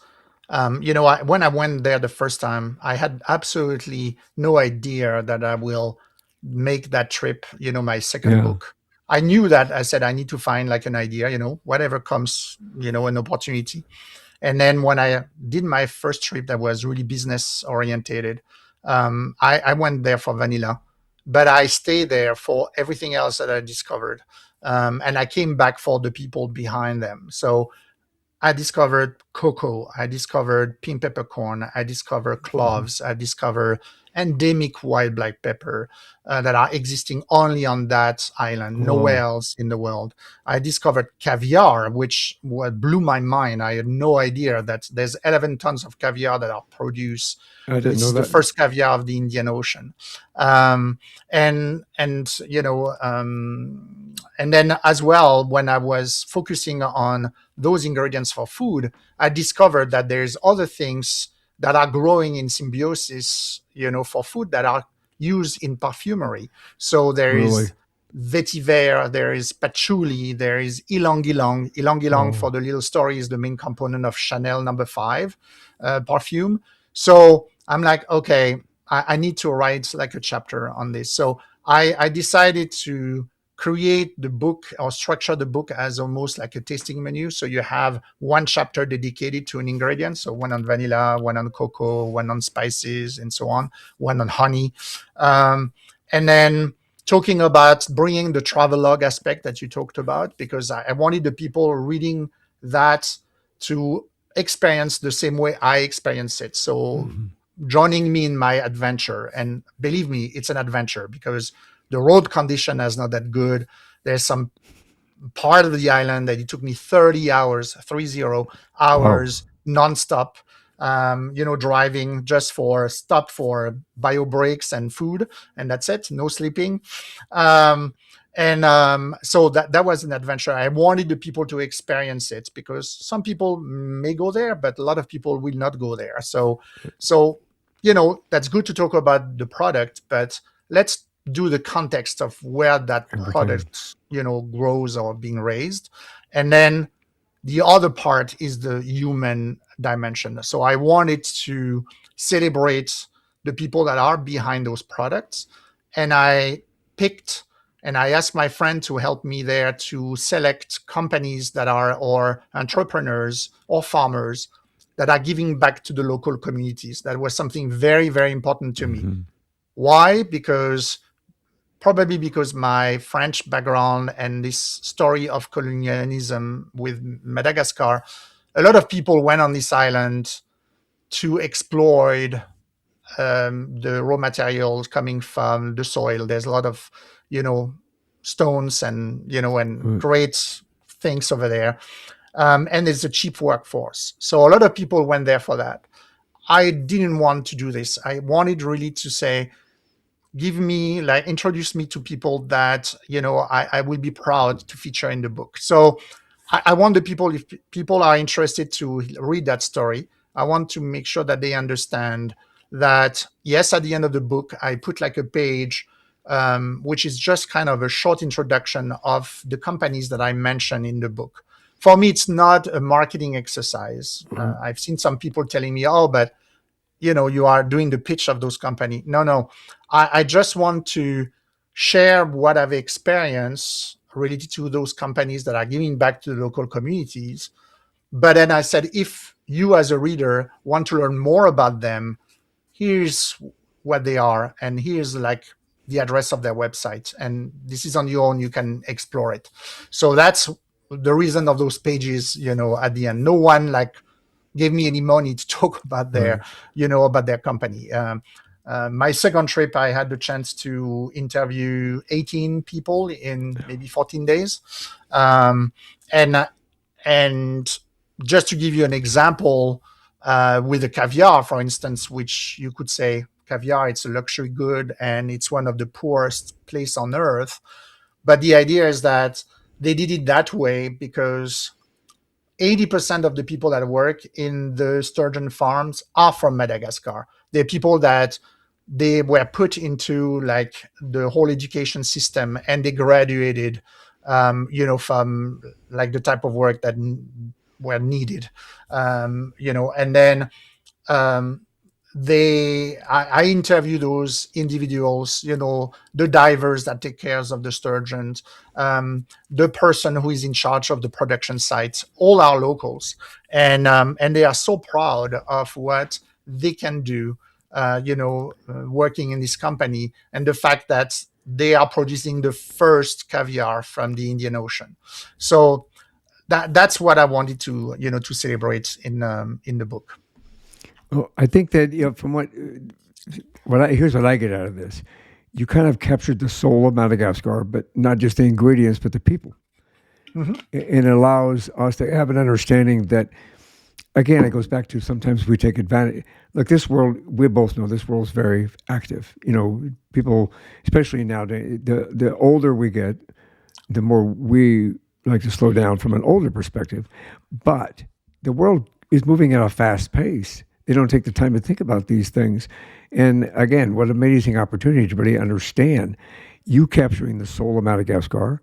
when I went there the first time, I had absolutely no idea that I will make that trip, my second Yeah. book. I knew that I said I need to find like an idea, whatever comes, an opportunity. And then when I did my first trip that was really business orientated, I went there for vanilla, but I stayed there for everything else that I discovered. And I came back for the people behind them. So I discovered cocoa. I discovered pink peppercorn. I discovered Mhm. cloves. I discovered, endemic wild black pepper that are existing only on that island, nowhere Oh, else in the world. I discovered caviar, which blew my mind. I had no idea that there's 11 tons of caviar that are produced. I didn't This know is the that. first caviar of the Indian Ocean. Um, and and then as well, when I was focusing on those ingredients for food, I discovered that there's other things that are growing in symbiosis, for food that are used in perfumery. So there Really? is vetiver, there is patchouli, there is ylang ylang. Ylang ylang, for Oh, the little story, is the main component of Chanel No. 5 perfume. So I'm like, okay, I need to write like a chapter on this. So I decided to create the book or structure the book as almost like a tasting menu. So you have one chapter dedicated to an ingredient. So one on vanilla, one on cocoa, one on spices, and so on, one on honey. And then talking about bringing the travelogue aspect that you talked about, because I wanted the people reading that to experience the same way I experience it. So mhm. joining me in my adventure. And believe me, it's an adventure because the road condition is not that good. There's some part of the island that it took me 30 hours, 30 Wow. hours nonstop, driving just for stop for bio breaks and food. And that's it, no sleeping. So that was an adventure. I wanted the people to experience it because some people may go there, but a lot of people will not go there. So that's good to talk about the product, but let's do the context of where that Everything. product grows or being raised. And then the other part is the human dimension. So I wanted to celebrate the people that are behind those products. And I picked and I asked my friend to help me there to select companies that are, or entrepreneurs or farmers that are giving back to the local communities. That was something very, very important to me. Hmm. Why? Because probably because my French background and this story of colonialism with Madagascar, a lot of people went on this island to exploit the raw materials coming from the soil. There's a lot of, you know, stones and great things over there. And it's a cheap workforce. So a lot of people went there for that. I didn't want to do this. I wanted really to say, give me like introduce me to people that I will be proud to feature in the book. So I want the people, if people are interested to read that story, I want to make sure that they understand that yes, at the end of the book I put like a page, which is just kind of a short introduction of the companies that I mentioned in the book. For me, it's not a marketing exercise. Right. I've seen some people telling me, oh, but you are doing the pitch of those company. No, I just want to share what I've experienced related to those companies that are giving back to the local communities. But then I said, if you as a reader want to learn more about them, here's what they are, and here's like the address of their website, and this is on your own, you can explore it. So that's the reason of those pages, at the end. No one like gave me any money to talk about their, Right. about their company. My second trip, I had the chance to interview 18 people in maybe 14 days. Um, and and just to give you an example, with the caviar, for instance, which you could say caviar, it's a luxury good and it's one of the poorest place on earth. But the idea is that they did it that way because 80% of the people that work in the sturgeon farms are from Madagascar. They're people that they were put into like the whole education system and they graduated, from like the type of work that were needed, and then um, I interview those individuals, the divers that take care of the sturgeons, the person who is in charge of the production sites, all are locals, and they are so proud of what they can do, working in this company, and the fact that they are producing the first caviar from the Indian Ocean. So that's what I wanted to celebrate in the book. Well, I think that from what Here's what I get out of this. You kind of captured the soul of Madagascar, but not just the ingredients, but the people. Hmm. It allows us to have an understanding that, again, it goes back to sometimes we take advantage. Look, this world, we both know this world is very active. People, especially nowadays, the older we get, the more we like to slow down from an older perspective. But the world is moving at a fast pace. They don't take the time to think about these things. And again, what an amazing opportunity to really understand you capturing the soul of Madagascar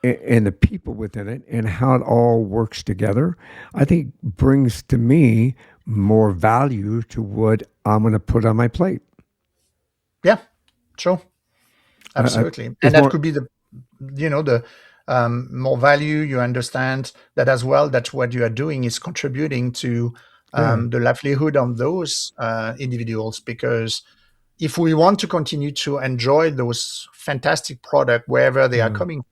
and the people within it and how it all works together, I think brings to me more value to what I'm going to put on my plate. Yeah, sure, I, absolutely. it's And that more, could be the more value. You understand that as well, that what you are doing is contributing to yeah. the livelihood of those individuals. Because if we want to continue to enjoy those fantastic products wherever they are Yeah. coming,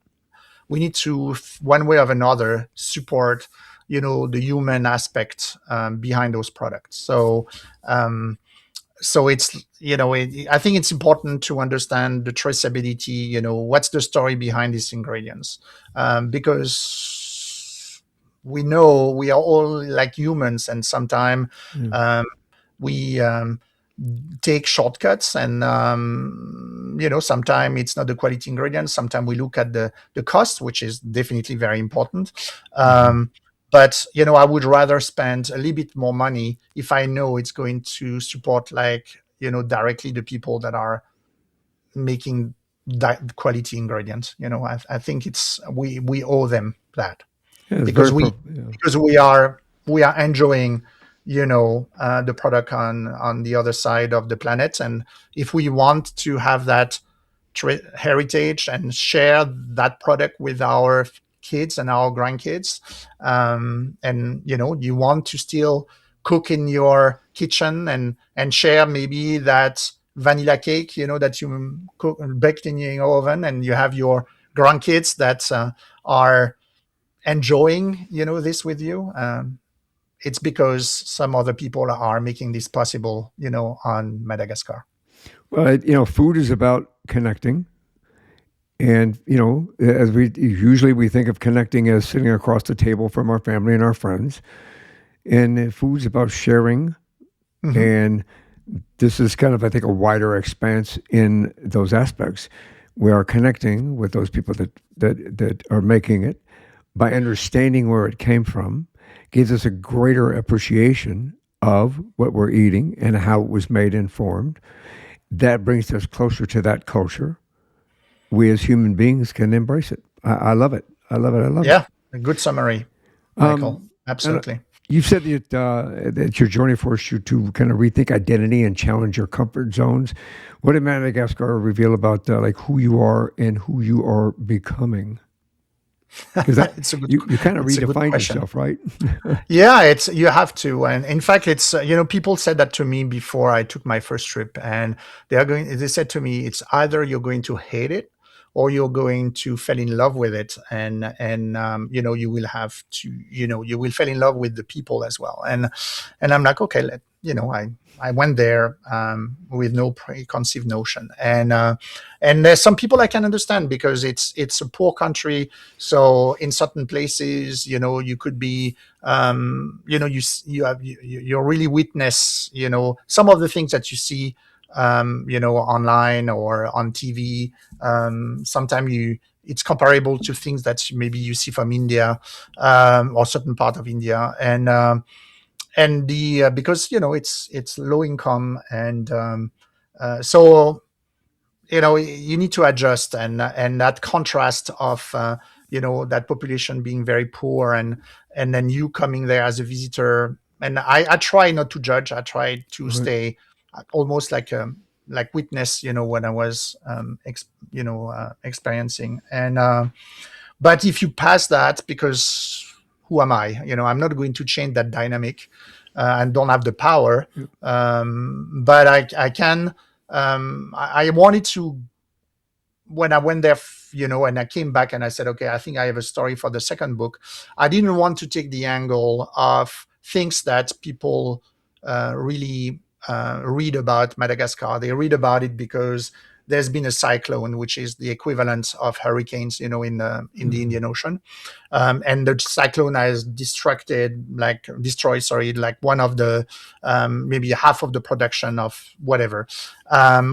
we need to, one way or another, support the human aspect behind those products. Um, so I think it's important to understand the traceability. What's the story behind these ingredients, because we know we are all like humans, and sometimes Yeah. um, we take shortcuts, and sometimes it's not the quality ingredients. Sometimes we look at the cost, which is definitely very important. Mhm. But I would rather spend a little bit more money if I know it's going to support, like, directly the people that are making that quality ingredients. I think it's we owe them that, Yeah, it's because very we yeah. because we are enjoying the product on the other side of the planet. And if we want to have that heritage and share that product with our kids and our grandkids, and you want to still cook in your kitchen and share maybe that vanilla cake that you baked in your oven, and you have your grandkids that are enjoying this with you. It's because some other people are making this possible on Madagascar. Well, food is about connecting. And, as we think of connecting as sitting across the table from our family and our friends. And food's about sharing. Hmm. And this is kind of, I think, a wider expanse in those aspects. We are connecting with those people that are making it by understanding where it came from, gives us a greater appreciation of what we're eating and how it was made and formed. That brings us closer to that culture. We as human beings can embrace it. I love it. I love it. I love it. Yeah, a good summary, Michael. Um, and Absolutely. you've said that your journey forced you to kind of rethink identity and challenge your comfort zones. What did Madagascar reveal about like who you are and who you are becoming? Because that it's a good you kind of it's a good redefined question. yourself, right? Yeah, it's you have to. And in fact, it's people said that to me before I took my first trip, and they said to me, it's either you're going to hate it or you're going to fall in love with it. And you will have to, you will fall in love with the people as well. And I'm like, okay, I went there with no preconceived notion. And there's some people I can understand, because it's a poor country. So in certain places, you could be, you really witness, some of the things that you see, online or on TV. Sometimes it's comparable to things that maybe you see from India, or certain part of India. And the because it's low income, and so you need to adjust. And that contrast of that population being very poor, and then you coming there as a visitor. And I try not to judge. I try to Right. stay almost like witness, when I was experiencing. And but if you pass that, because who am I? I'm not going to change that dynamic, and don't have the power. Yep. But I can. I wanted to, when I went there, and I came back and I said, okay, I think I have a story for the second book. I didn't want to take the angle of things that people really. read about Madagascar. They read about it because there's been a cyclone, which is the equivalent of hurricanes, in the Indian Ocean, and the cyclone has destroyed, sorry, like one of the maybe half of the production of whatever,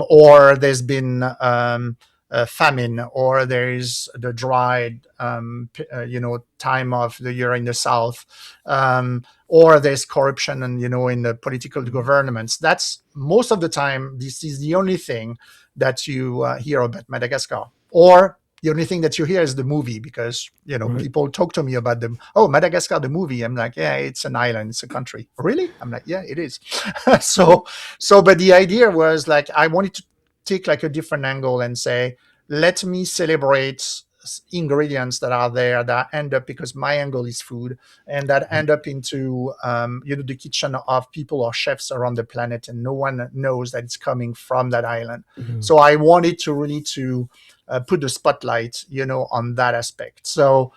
or there's been famine, or there is the dry, time of the year in the south, or there's corruption, and in the political governments. That's most of the time. This is the only thing that you hear about Madagascar, or the only thing that you hear is the movie, because Right. people talk to me about them. Oh, Madagascar, the movie. I'm like, yeah, it's an island, it's a country. Really? I'm like, yeah, it is. so, but the idea was like I wanted to take like a different angle and say, let me celebrate ingredients that are there that end up, because my angle is food, and that end up into the kitchen of people or chefs around the planet, and no one knows that it's coming from that island. Yeah. So I wanted to really to put the spotlight on that aspect. So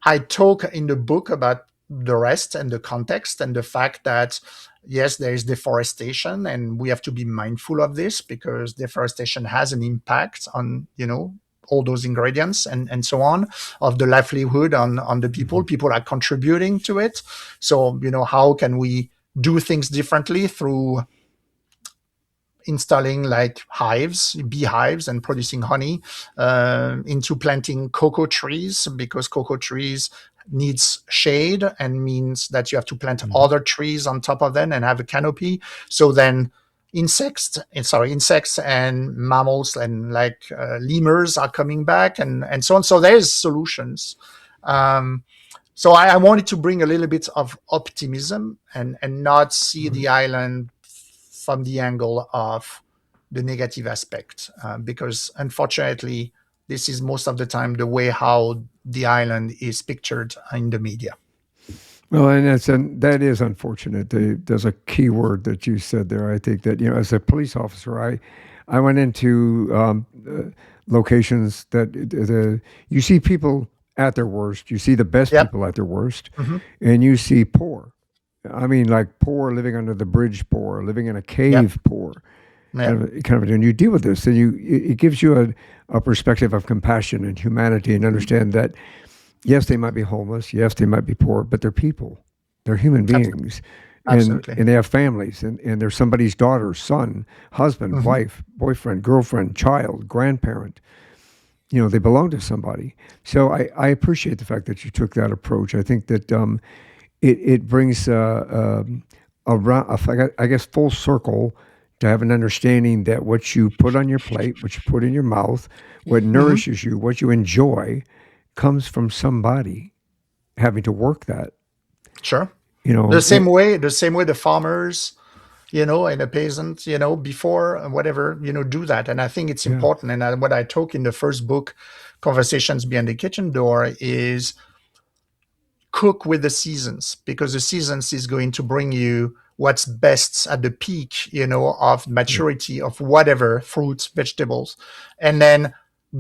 I talk in the book about the rest and the context, and the fact that yes, there is deforestation, and we have to be mindful of this, because deforestation has an impact on all those ingredients, and so on, of the livelihood on the people. Mhm. People are contributing to it. So how can we do things differently through installing like hives, beehives, and producing honey, into planting cocoa trees, because cocoa trees needs shade, and means that you have to plant Mhm. other trees on top of them and have a canopy. So then insects and mammals, and like lemurs are coming back, and so on. So there's solutions. um, so I wanted to bring a little bit of optimism, and not see Right. the island from the angle of the negative aspect, because unfortunately this is most of the time the way how the island is pictured in the media. Well, and that is unfortunate. There's a key word that you said there. I think that as a police officer, I went into locations that you see people at their worst. You see the best Yep. people at their worst, Hmm. and you see poor. I mean, like poor, living under the bridge, poor, living in a Yep. cave, poor. Yep. And you deal with this, and it gives you a perspective of compassion and humanity, and understand that yes, they might be homeless, yes, they might be poor, but they're people, they're human Absolutely. beings, and Absolutely. and they have families, and they're somebody's daughter, son, husband, Hmm. wife, boyfriend, girlfriend, child, grandparent. They belong to somebody. So I appreciate the fact that you took that approach. I think that it brings I guess full circle to have an understanding that what you put on your plate, what you put in your mouth, what Hmm. nourishes you, what you enjoy, comes from somebody having to work that. Sure. You The know, same it, way, the farmers, and the peasants, before whatever, do that. And I think it's yeah, important. And what I talk in the first book, Conversations Behind the Kitchen Door, is cook with the seasons, because the seasons is going to bring you what's best at the peak, of yeah, maturity of whatever fruits, vegetables, and then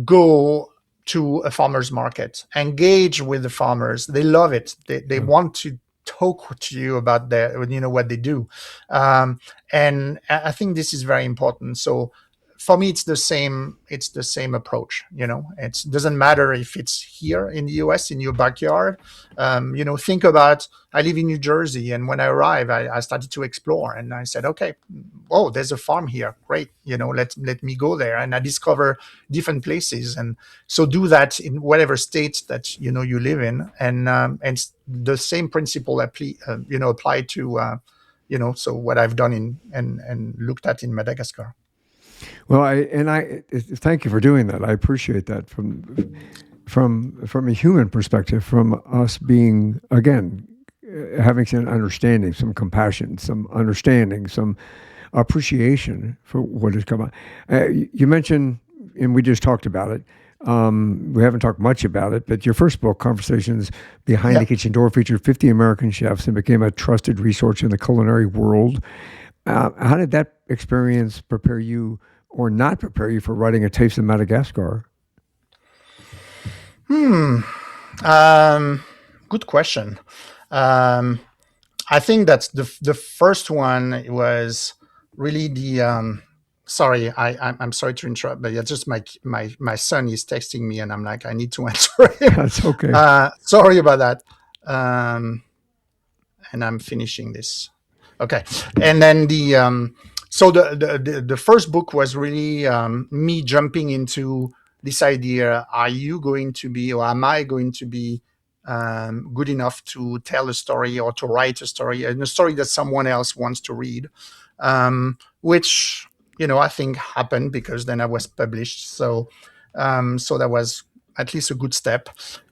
go to a farmer's market, engage with the farmers. They love it. They yeah. want to talk to you about their, what they do. Um, and I think this is very important. So for me, it's the same approach. It doesn't matter if it's here in the US, in your backyard. Think about, I live in New Jersey, and when I arrived, I started to explore, and I said, okay, oh, there's a farm here. Great. Let me go there. And I discover different places. And so do that in whatever state that, you live in. And the same principle apply to, so what I've done and looked at in Madagascar. Well, thank you for doing that. I appreciate that from a human perspective, from us being again having some understanding, some compassion, some understanding, some appreciation for what has come on. You mentioned, and we just talked about it. We haven't talked much about it, but your first book, Conversations Behind the Yep. Kitchen Door, featured 50 American chefs and became a trusted resource in the culinary world. How did that experience prepare you or not prepare you for writing A Taste of Madagascar? Hmm. Um, Good question. Um, I think that's the first one was really the. Sorry, I'm sorry to interrupt, but it's just my son is texting me, and I'm like, I need to answer him. That's okay. Sorry about that. Um, and I'm finishing this. Okay, and then so the first book was really me jumping into this idea: are you going to be, or am I going to be good enough to tell a story or to write a story, and a story that someone else wants to read? Which I think happened because then I was published. So that was at least a good step.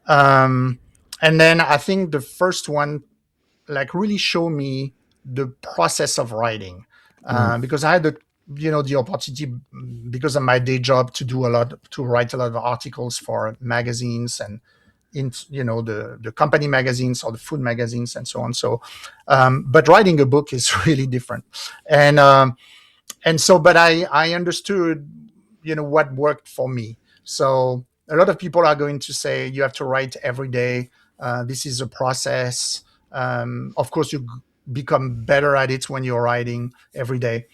Um, and then I think the first one like really show me the process of writing, Right. because I had the opportunity because of my day job to write a lot of articles for magazines and in the company magazines or the food magazines and so on. So but writing a book is really different. And um, and so but I understood what worked for me. So a lot of people are going to say you have to write every day. This is a process. Of course, become better at it when you're writing every day.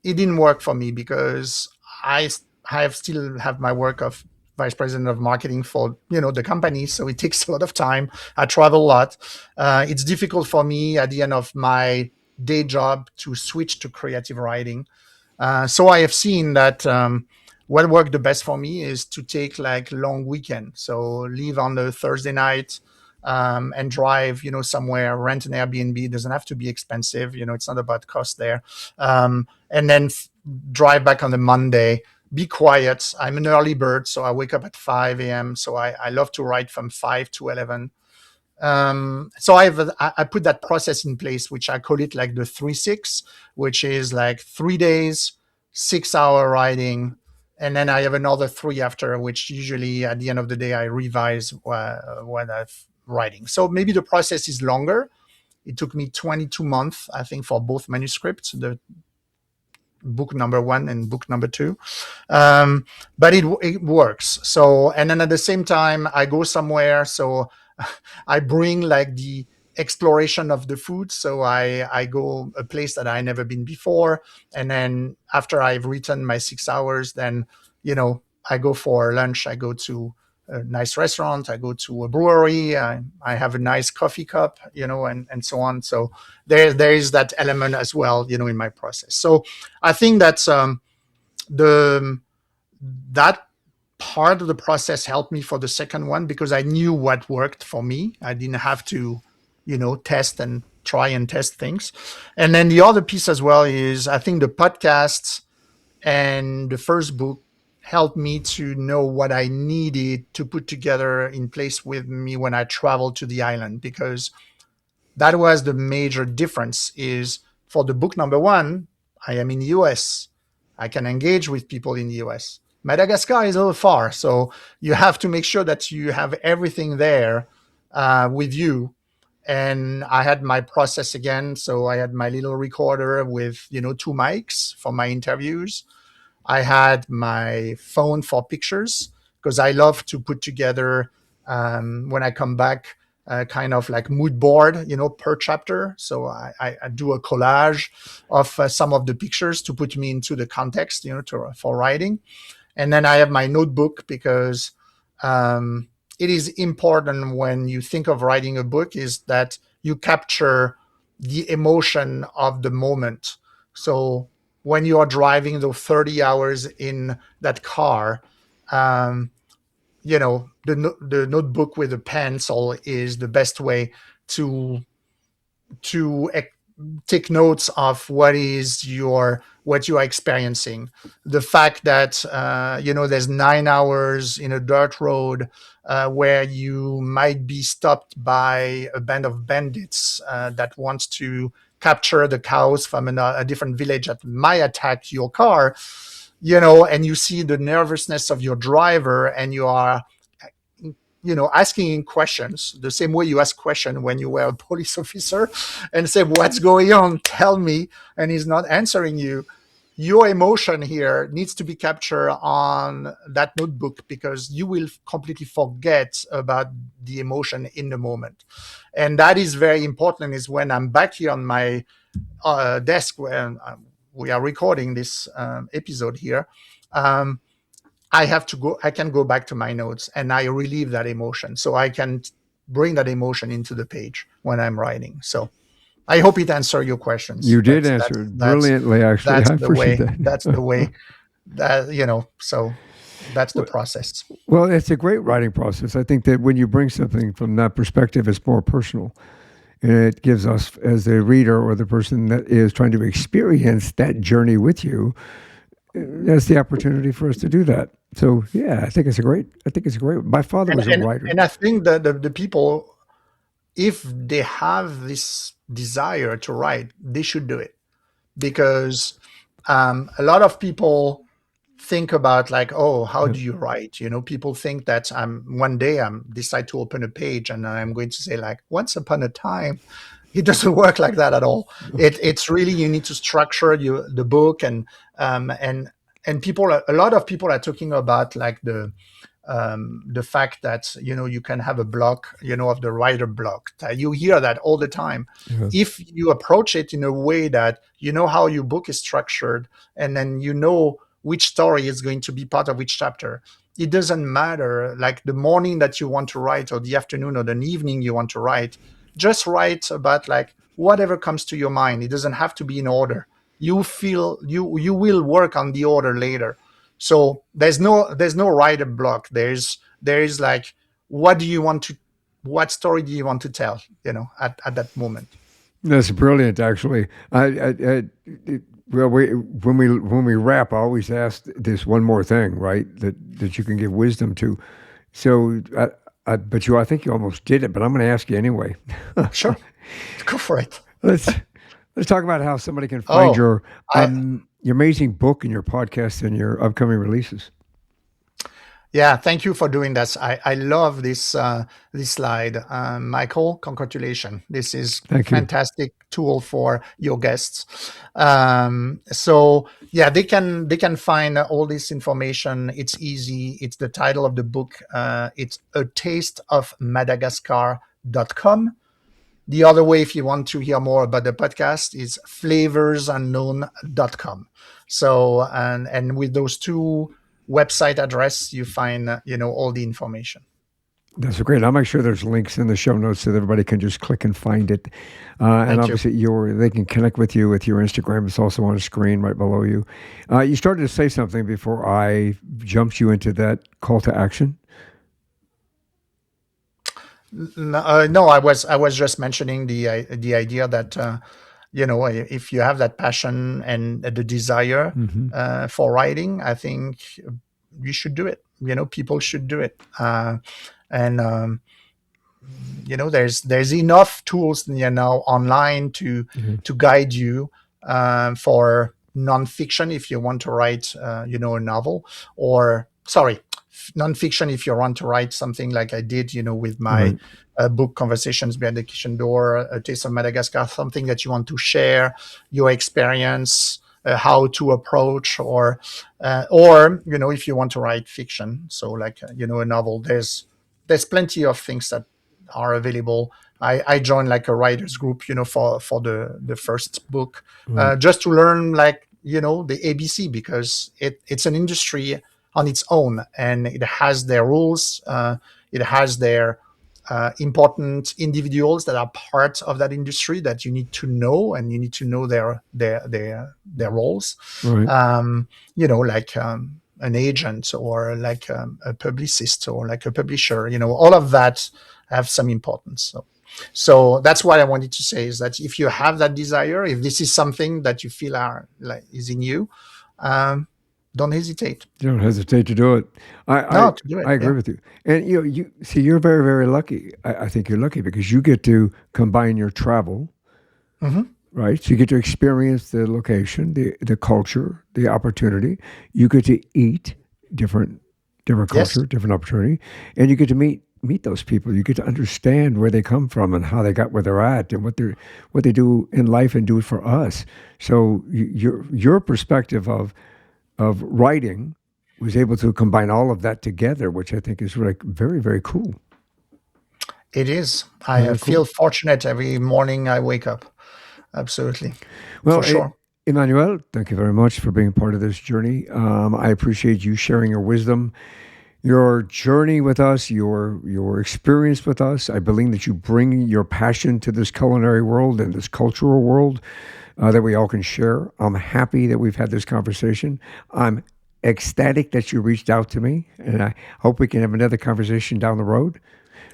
It didn't work for me because I have still have my work of vice president of marketing for the company, so it takes a lot of time. I travel a lot. It's difficult for me at the end of my day job to switch to creative writing. So I have seen that what worked the best for me is to take like long weekend. So leave on the Thursday night and drive, somewhere, rent an Airbnb. It doesn't have to be expensive. It's not about cost there. And then drive back on the Monday. Be quiet. I'm an early bird, so I wake up at 5 a.m. So I love to write from 5 to 11. So I put that process in place, which I call it like the 3-6, which is like 3 days, 6 hour writing, and then I have another three after, which usually at the end of the day I revise what I've writing. So maybe the process is longer. It took me 22 months, I think, for both manuscripts, the book number one and book number two. um, but it works. So, and then at the same time I go somewhere, so I bring like the exploration of the food. So I go a place that I never been before, and then after I've written my 6 hours, then I go for lunch. I go to a nice restaurant. I go to a brewery. I have a nice coffee cup, and so on. So there is that element as well, in my process. So I think that's the that part of the process helped me for the second one because I knew what worked for me. I didn't have to, test and try and test things. And then the other piece as well is I think the podcasts and the first book helped me to know what I needed to put together in place with me when I traveled to the island, because that was the major difference. Is for the book number one, I am in the US. I can engage with people in the US. Madagascar is a little far, so you have to make sure that you have everything there with you. And I had my process again, so I had my little recorder with two mics for my interviews. I had my phone for pictures because I love to put together when I come back, kind of like mood board, per chapter. So I do a collage of some of the pictures to put me into the context, for writing. And then I have my notebook because um, it is important when you think of writing a book is that you capture the emotion of the moment. So when you are driving those 30 hours in that car, um, the notebook with a pencil is the best way to to take notes of what you are experiencing. The fact that there's 9 hours in a dirt road where you might be stopped by a band of bandits that wants to capture the cows from a different village that might attack your car, and you see the nervousness of your driver, and you are asking him questions the same way you ask question when you were a police officer and say, what's going on, tell me, and he's not answering you. your emotion here needs to be captured on that notebook, because you will completely forget about the emotion in the moment. And that is very important, is when I'm back here on my desk when we are recording this episode here. um, I can go back to my notes and I relieve that emotion, so I can bring that emotion into the page when I'm writing. So I hope it answered your questions, You but did answer it brilliantly, actually. I appreciate that's the that. way that, so that's the process. Well, it's a great writing process. I think that when you bring something from that perspective, it's more personal. And it gives us, as the reader or the person that is trying to experience that journey with you, that's the opportunity for us to do that. So, yeah, I think it's great. My father and was a and, writer. and I think that the people, if they have this desire to write, they should do it, because a lot of people think about, like, oh, how Yeah. do you write? People think that one day I'm decide to open a page and I'm going to say, like, once upon a time. It doesn't work like that at all. It's really, you need to structure the book, and a lot of people are talking about, like, the fact that you can have a block, of the writer block. You hear that all the time. Yeah. If you approach it in a way that you know how your book is structured, and then you know which story is going to be part of which chapter, it doesn't matter, like, the morning that you want to write, or the afternoon or the evening you want to write. Just write about, like, whatever comes to your mind. It doesn't have to be in order. You will work on the order later. So there's no writer block. There is, like, what story do you want to tell, at that moment. That's brilliant, actually. Well, when we wrap, I always ask this one more thing, right? That you can give wisdom to. So, I think you almost did it, but I'm going to ask you anyway. Sure. Go for it. let's let's talk about how somebody can find Oh, I your amazing book and your podcast and your upcoming releases. Yeah, thank you for doing that. I love this slide, Michael. Congratulations. This is Thank you. fantastic tool for your guests. So yeah, they can find all this information. It's easy. It's the title of the book. It's a taste of Madagascar.com. The other way, if you want to hear more about the podcast, is flavorsunknown.com. So, and with those two website address, you find all the information. That's great. I'll make sure there's links in the show notes so that everybody can just click and find it. And Thank you. obviously, they can connect with you with your Instagram. It's also on the screen right below you. You started to say something before I jumped you into that call to action. No, I was just mentioning the idea that if you have that passion and the desire Hmm. for writing, I think you should do it. People should do it. And there's enough tools online to Hmm. guide you for nonfiction if you want to write a novel, or sorry, nonfiction if you want to write something like I did with my Right. book Conversations Behind the Kitchen Door, A Taste of Madagascar, something that you want to share your experience, how to approach, or if you want to write fiction, so like a novel. There's plenty of things that are available. I joined like a writers group, for the first book, Right. just to learn, like, the ABC, because it's an industry on its own, and it has their rules. It has their important individuals that are part of that industry that you need to know, and you need to know their roles. Right. Like an agent, or like a publicist, or like a publisher. All of that have some importance. So that's what I wanted to say, is that if you have that desire, if this is something that you feel is in you, um, don't hesitate. You don't hesitate to do it. I, I, No, to do it. I agree Yeah. with you. And you see, you're very, very lucky. I think you're lucky because you get to combine your travel, Hmm. right? So you get to experience the location, the culture, the opportunity. You get to eat different Yes. culture, different opportunity, and you get to meet meet those people. You get to understand where they come from and how they got where they're at and what they do in life and do it for us. So your perspective of writing was able to combine all of that together, which I think is like very, very cool. It is. I Very cool. feel fortunate every morning I wake up. Absolutely. For Well, sure. Emmanuel, thank you very much for being part of this journey. I appreciate you sharing your wisdom, your journey with us, your experience with us. I believe that you bring your passion to this culinary world and this cultural world that we all can share. I'm happy that we've had this conversation. I'm ecstatic that you reached out to me, and I hope we can have another conversation down the road.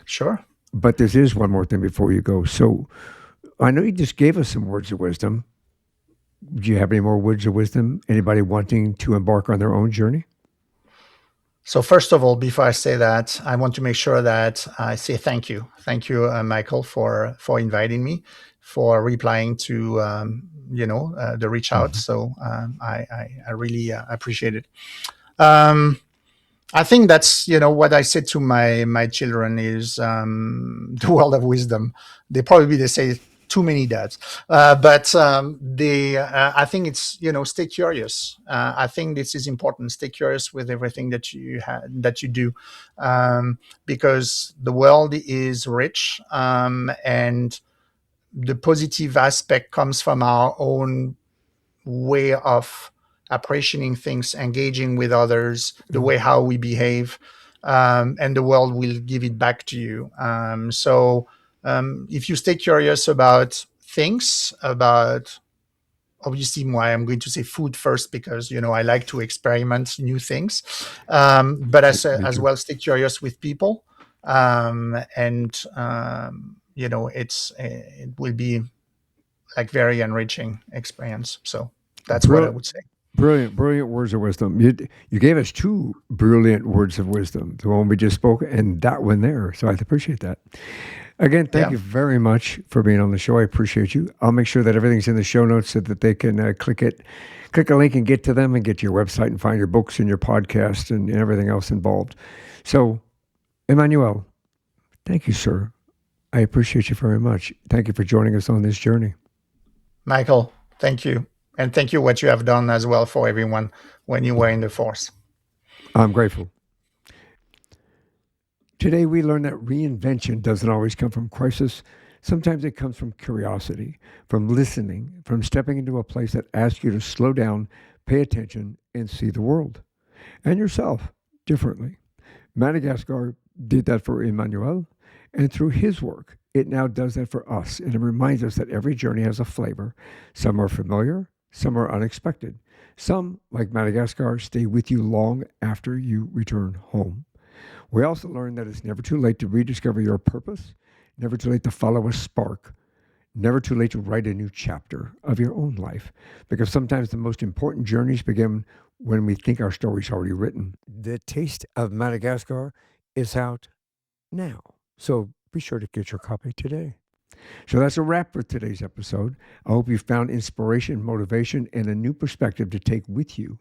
Sure. But there is one more thing before you go. So I know you just gave us some words of wisdom. Do you have any more words of wisdom? Anybody wanting to embark on their own journey? So first of all, before I say that, I want to make sure that I say thank you, Michael, for inviting me, for replying to the reach out. Mhm. So I really appreciate it. Um, I think that's what I said to my children is the world of wisdom. They say too many dads, but I think it's stay curious. I think this is important. Stay curious with everything that you do, because the world is rich, and the positive aspect comes from our own way of appreciating things, engaging with others, the Yeah. way how we behave, and the world will give it back to you. So if you stay curious about things, about obviously why I'm going to say food first because I like to experiment new things, but Me as too. well stay curious with people, and it will be like very enriching experience. So that's what I Brilliant, would say. brilliant, brilliant words of wisdom. You gave us two brilliant words of wisdom. The one we just spoke and that one there. So I appreciate that. Again, thank Yeah, you very much for being on the show. I appreciate you. I'll make sure that everything's in the show notes so that they can click a link and get to them and get to your website and find your books and your podcast and everything else involved. So, Emmanuel, thank you, sir. I appreciate you very much. Thank you for joining us on this journey. Michael, thank you. And thank you what you have done as well for everyone when you were in the force. I'm grateful. Today, we learned that reinvention doesn't always come from crisis. Sometimes it comes from curiosity, from listening, from stepping into a place that asks you to slow down, pay attention, and see the world and yourself differently. Madagascar did that for Emmanuel, and through his work, it now does that for us. And it reminds us that every journey has a flavor. Some are familiar, some are unexpected. Some, like Madagascar, stay with you long after you return home. We also learned that it's never too late to rediscover your purpose, never too late to follow a spark, never too late to write a new chapter of your own life. Because sometimes the most important journeys begin when we think our story's already written. The Taste of Madagascar is out now. So be sure to get your copy today. So that's a wrap for today's episode. I hope you found inspiration, motivation, and a new perspective to take with you.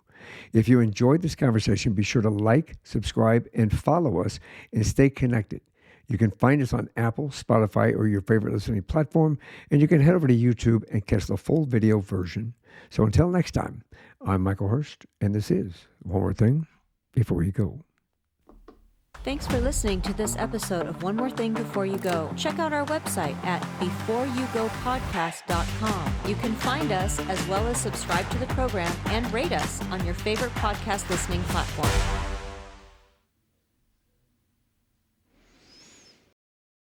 If you enjoyed this conversation, be sure to like, subscribe, and follow us and stay connected. You can find us on Apple, Spotify, or your favorite listening platform, and you can head over to YouTube and catch the full video version. So until next time, I'm Michael Hurst, and this is One More Thing Before You Go. Thanks for listening to this episode of One More Thing Before You Go. Check out our website at beforeyougopodcast.com. You can find us as well as subscribe to the program and rate us on your favorite podcast listening platform.